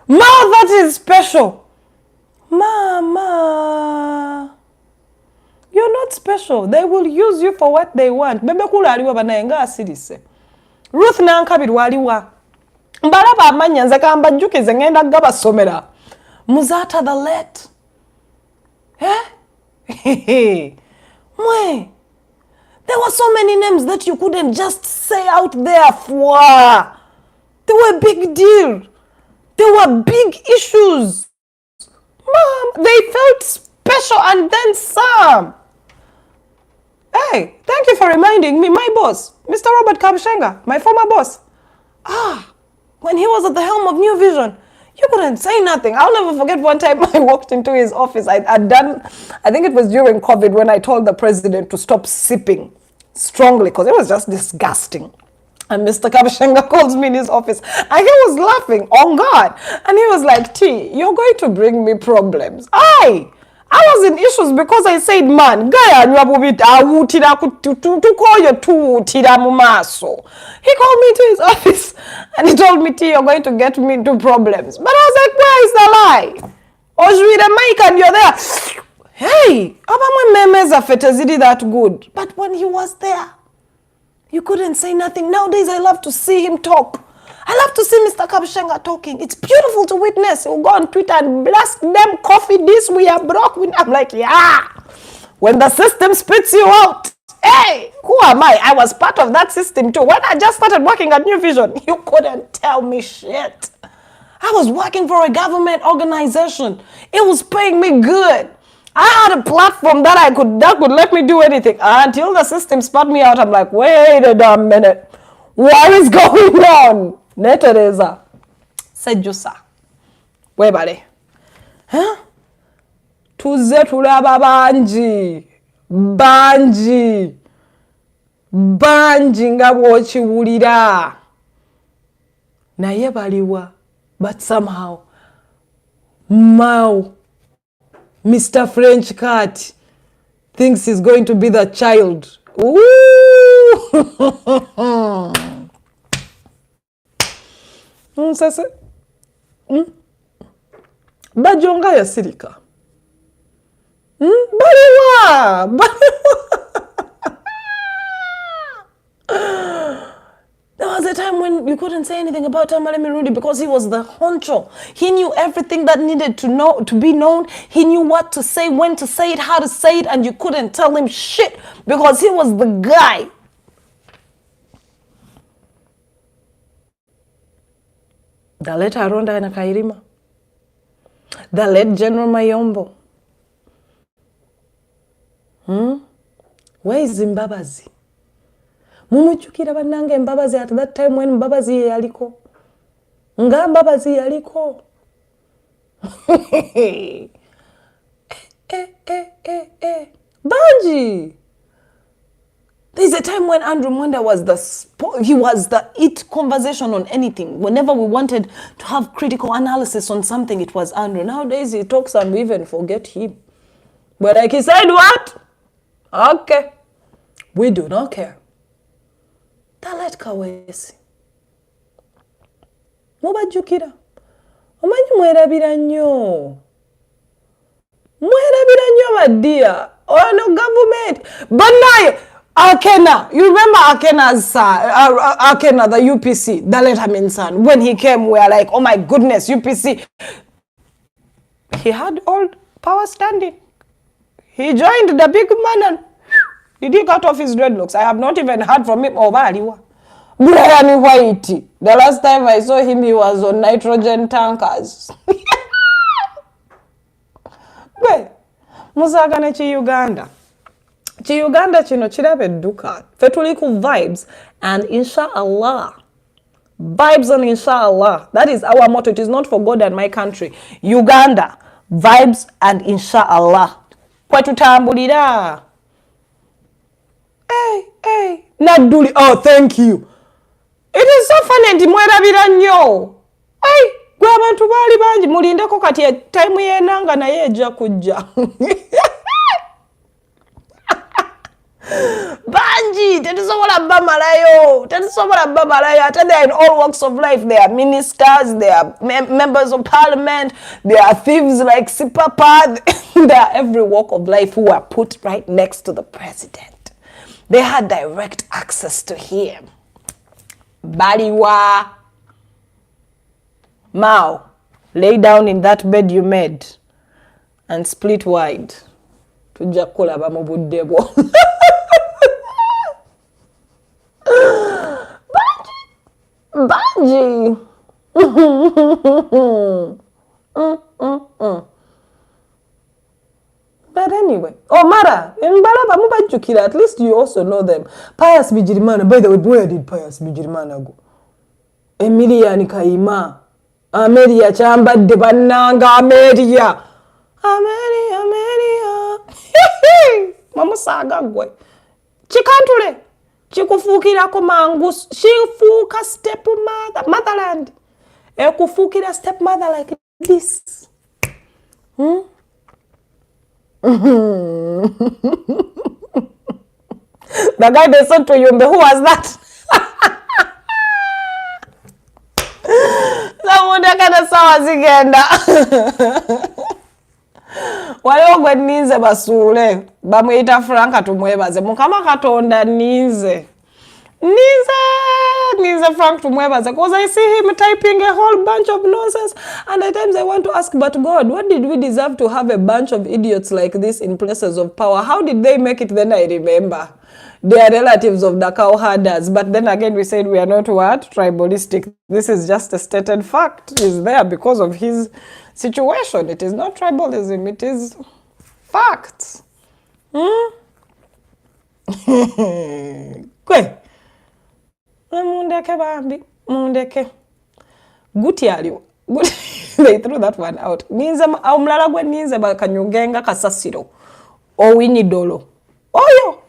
Mao that is special. Mama. You're not special. They will use you for what they want. Bebe kula aliwa banayenga asirise. Ruth nankabiri waliwa. Mbalaba amanya nze kamba jukize ngenda gaba somera. Muzata the let. Mwe. There were so many names that you couldn't just say out there for. They were a big deal. There were big issues. Mom, they felt special and then some. Hey, thank you for reminding me, my boss, Mr. Robert Kabshenga, my former boss. When he was at the helm of New Vision, you couldn't say nothing. I'll never forget one time I walked into his office. I think it was during COVID when I told the president to stop sipping strongly because it was just disgusting. And Mr. Kabshenga calls me in his office and he was laughing on God. And he was like, T, you're going to bring me problems. I was in issues because I said, man, Gaya to call you to tira mumaso. He called me to his office and he told me, T, you're going to get me into problems. But I was like, where is the lie? Ojwi the mic and you're there. Hey, Abamwe memeza fetezidi that good. But when he was there, you couldn't say nothing. Nowadays, I love to see him talk. I love to see Mr. Kabshenga talking. It's beautiful to witness. He'll go on Twitter and blast them coffee this, we are broke. I'm like, yeah. When the system spits you out, hey, who am I? I was part of that system too. When I just started working at New Vision, you couldn't tell me shit. I was working for a government organization. It was paying me good. I had a platform that could let me do anything. Until the system spat me out, I'm like, wait a damn minute. What is going on? Netereza. Sejusa. Webale. Huh? Tuze tulaba banji. Banji nga bw'okiwulira. Naye baliwa. But somehow, Mao, Mr. French Cat, thinks he's going to be the child. Ooh! Sasa. Bajonga ya sirika. Baliwa. There was a time when you couldn't say anything about Tamalemi Rudi because he was the honcho. He knew everything that needed to be known. He knew what to say, when to say it, how to say it, and you couldn't tell him shit because he was the guy. The late Aronda na Kairima. The late General Mayombo. Where is Mbabazi? Mumuchukira banange Mbabazi at that time when Mbabazi yaliko. Nga Mbabazi yaliko. Banji. There's a time when Andrew Mwenda was the it conversation on anything. Whenever we wanted to have critical analysis on something, it was Andrew. Nowadays he talks and we even forget him. But like he said, what? Okay. We do not care. Talet Kawesi. Mubajukira. Omanyi mwerabira nnyo. Mwerabira nnyo badia. Ono government. But now, Akena, you remember Akena's Akena, the UPC, the Letterman son. When he came, we were like, oh my goodness, UPC. He had all power standing. He joined the big man and did he cut off his dreadlocks? I have not even heard from him. Brian White. The last time I saw him, he was on nitrogen tankers. Well, Musagane chi Uganda. Chi Uganda chino chirabe duka. Fetuliku vibes and inshallah. Vibes and inshallah. That is our motto. It is not for God and my country. Uganda. Vibes and inshallah. Kwetutambulira. Hey. Naduli. Oh, thank you. It is so funny nti mwerabira nnyo. Hey, gwe abantu baali bangi mulindeko kati time yenanga naye ejja kujja. Banji, tetusobola bamalayo. They are in all walks of life. They are ministers, they are members of parliament, they are thieves like Sipapa. They are every walk of life who are put right next to the president. They had direct access to him. Baliwa. Mao, lay down in that bed you made and split wide. Tujakula bamubuddebo. Banji. But anyway, Mara, in Balaba Mubajukira, at least you also know them. Pius Bijirimana, by the way, where did Pius Bijirimana go? Emilia Nikaima, Amelia Chamba Debananga, Amelia. Mama Saga Gwe. Chikantule. Chikufukira komangus. Chifuka motherland. Ekufukira stepmother like this. The guy they sent to you, who was that? Lamuda kana sawa zigenda. Waliwo gwe ninze basule bamuyita Franka tumwebaze mukama katonda ninze Frank tumwebaze because I see him typing a whole bunch of nonsense and at times I want to ask, but God, what did we deserve to have a bunch of idiots like this in places of power? How did they make it? Then I remember they are relatives of the cow herders, but then again we said we are not what? Tribalistic. This is just a stated fact. He's there because of his situation. It is not tribalism, it is Facts. Kwe. Mundeke bambi. Mundeke. Guti aliwo. They threw that one out. Ninza omulala gwe ninza bakanyugenga kasasiro. Owini dolo. Oyo.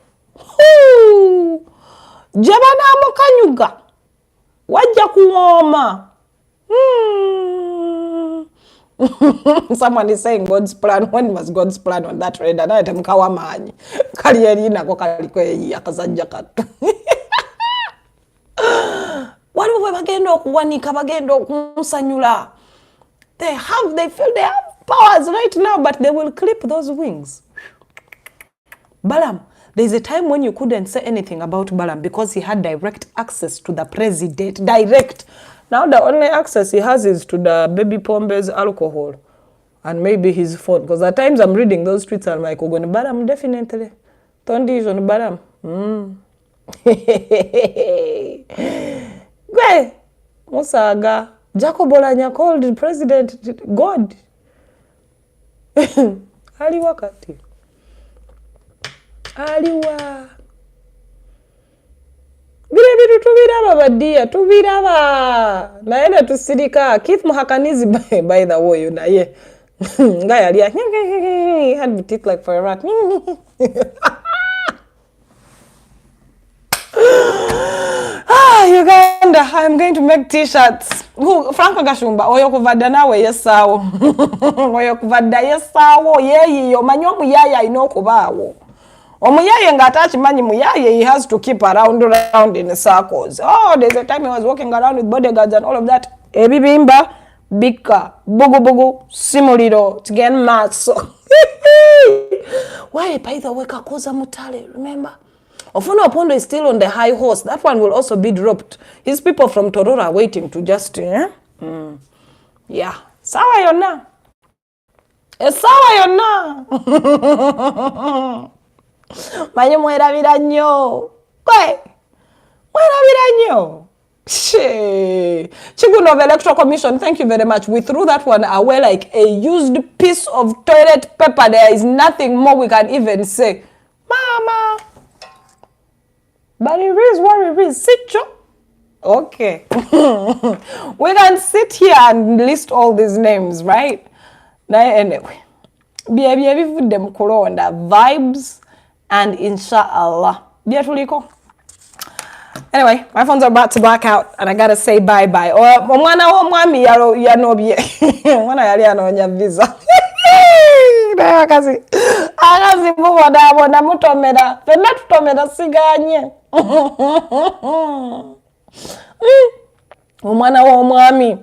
Jabana mukanyuga. Wajja kuwoma. Someone is saying God's plan. When was God's plan on that red? And I am Kawamani. Karierina Kokaliko Yakazanja Kat. What we bagendo kuwanika bagendo kumusanyula. They feel they have powers right now, but they will clip those wings. Balaam, there's a time when you couldn't say anything about Balaam because he had direct access to the president. Direct. Now the only access he has is to the baby Pombe's alcohol and maybe his phone. Because at times I'm reading those tweets and I'm like, oh, Balaam, definitely. Tondi on Balaam. Gwe, Musaga, Jacob Olanya called the president God. Aliwa kati. Aliwa. Bire tubiraba badia, tubiraba. Naenda tusirika. Keith Muhakanizi by the way, you naye. Guy alia. He had teeth like for a rat. Uganda, I'm going to make t-shirts. Franco Gashumba, oyo kuvada nawe yesawo. Oyo kuvada yesawo, yeyi, omanyo muyaya inokubawo. Omuyaye ngatachi manyi muyaye, he has to keep around in circles. Oh, there's a time he was walking around with bodyguards and all of that. Ebibimba, bika, bugu, simuliro, to get maso. Why, by the way, Kakoza Mutale, remember? Ofono Opondo is still on the high horse. That one will also be dropped. His people from Tororo are waiting to just, Yeah. Sawa yona. Sawa yona. Manye mwerabira nnyo. Kwe. Mwerabira nnyo. Chiguno of Electoral Commission, thank you very much. We threw that one away like a used piece of toilet paper. There is nothing more we can even say. Mama. But it is what it is. Sit, Joe. Okay. We can sit here and list all these names, right? Now, anyway. Be them corona vibes and inshallah. Anyway, my phones are about to black out and I gotta say bye-bye. Visa. Akazi mbuwa dabo na mutomera fena tutomera siganye umwana w'omwami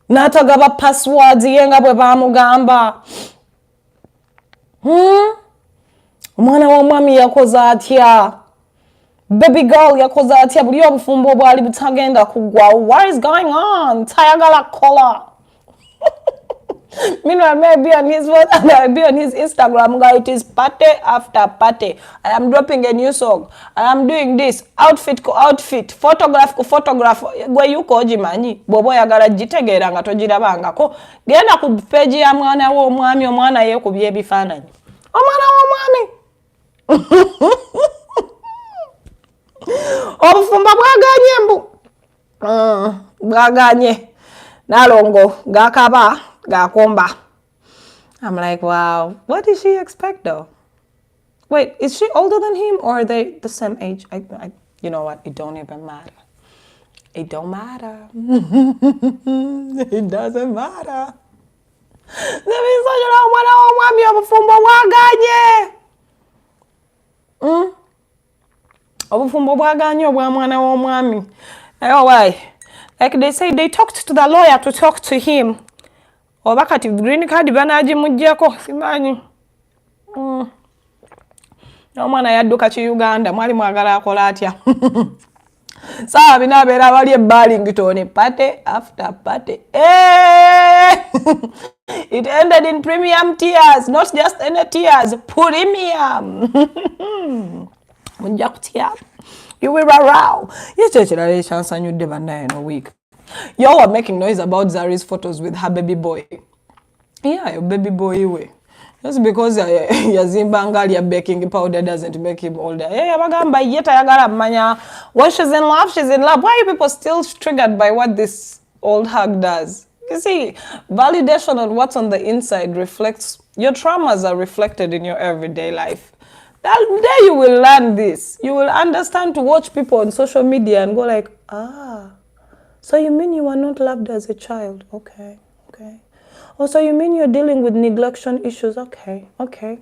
natagaba passwords yenga bwe bamugamba umwana w'omwami yakoza atya baby girl yakoza atya buli obufumbo bwali butagenda kugwa. What is going on? Tayagala color. Meanwhile, maybe on his phone and I'll be on his Instagram, guy. It is party after party. I am dropping a new song. I am doing this. Outfit ko outfit. Photograph ko photograph. Gwe yuko ojimanyi. Bobo yagala jitegera nga tojirabanga ko. Genda ku page ya mwana wo omwami omwana ye kubye bifananyi. Omwana wo omwami. Obufumba bwaganye mbu. Bwaganye. Nalongo gakaba. Gakomba. I'm like, wow, what did she expect though? Wait, is she older than him or are they the same age? You know what? It don't even matter. It don't matter. It doesn't matter. Like they say, they talked to the lawyer to talk to him. Obakati green card banaji mujjako simanyi. Omwana yadduka ki Uganda mwali mwagala akola atya. Sawa binabeera abali Burlington party after party. It ended in premium tears, not just any tears, premium. Mujja kutya. You will row. Yes, chance and you never know in a week. Y'all are making noise about Zari's photos with her baby boy. Yeah, your baby boy way. Just because you're baking powder doesn't make him older. Hey, when she's in love, she's in love. Why are you people still triggered by what this old hag does? You see, validation on what's on the inside reflects, your traumas are reflected in your everyday life. There you will learn this. You will understand to watch people on social media and go like, ah, so you mean you were not loved as a child? Okay, okay. Oh, so you mean you're dealing with neglection issues? Okay, okay.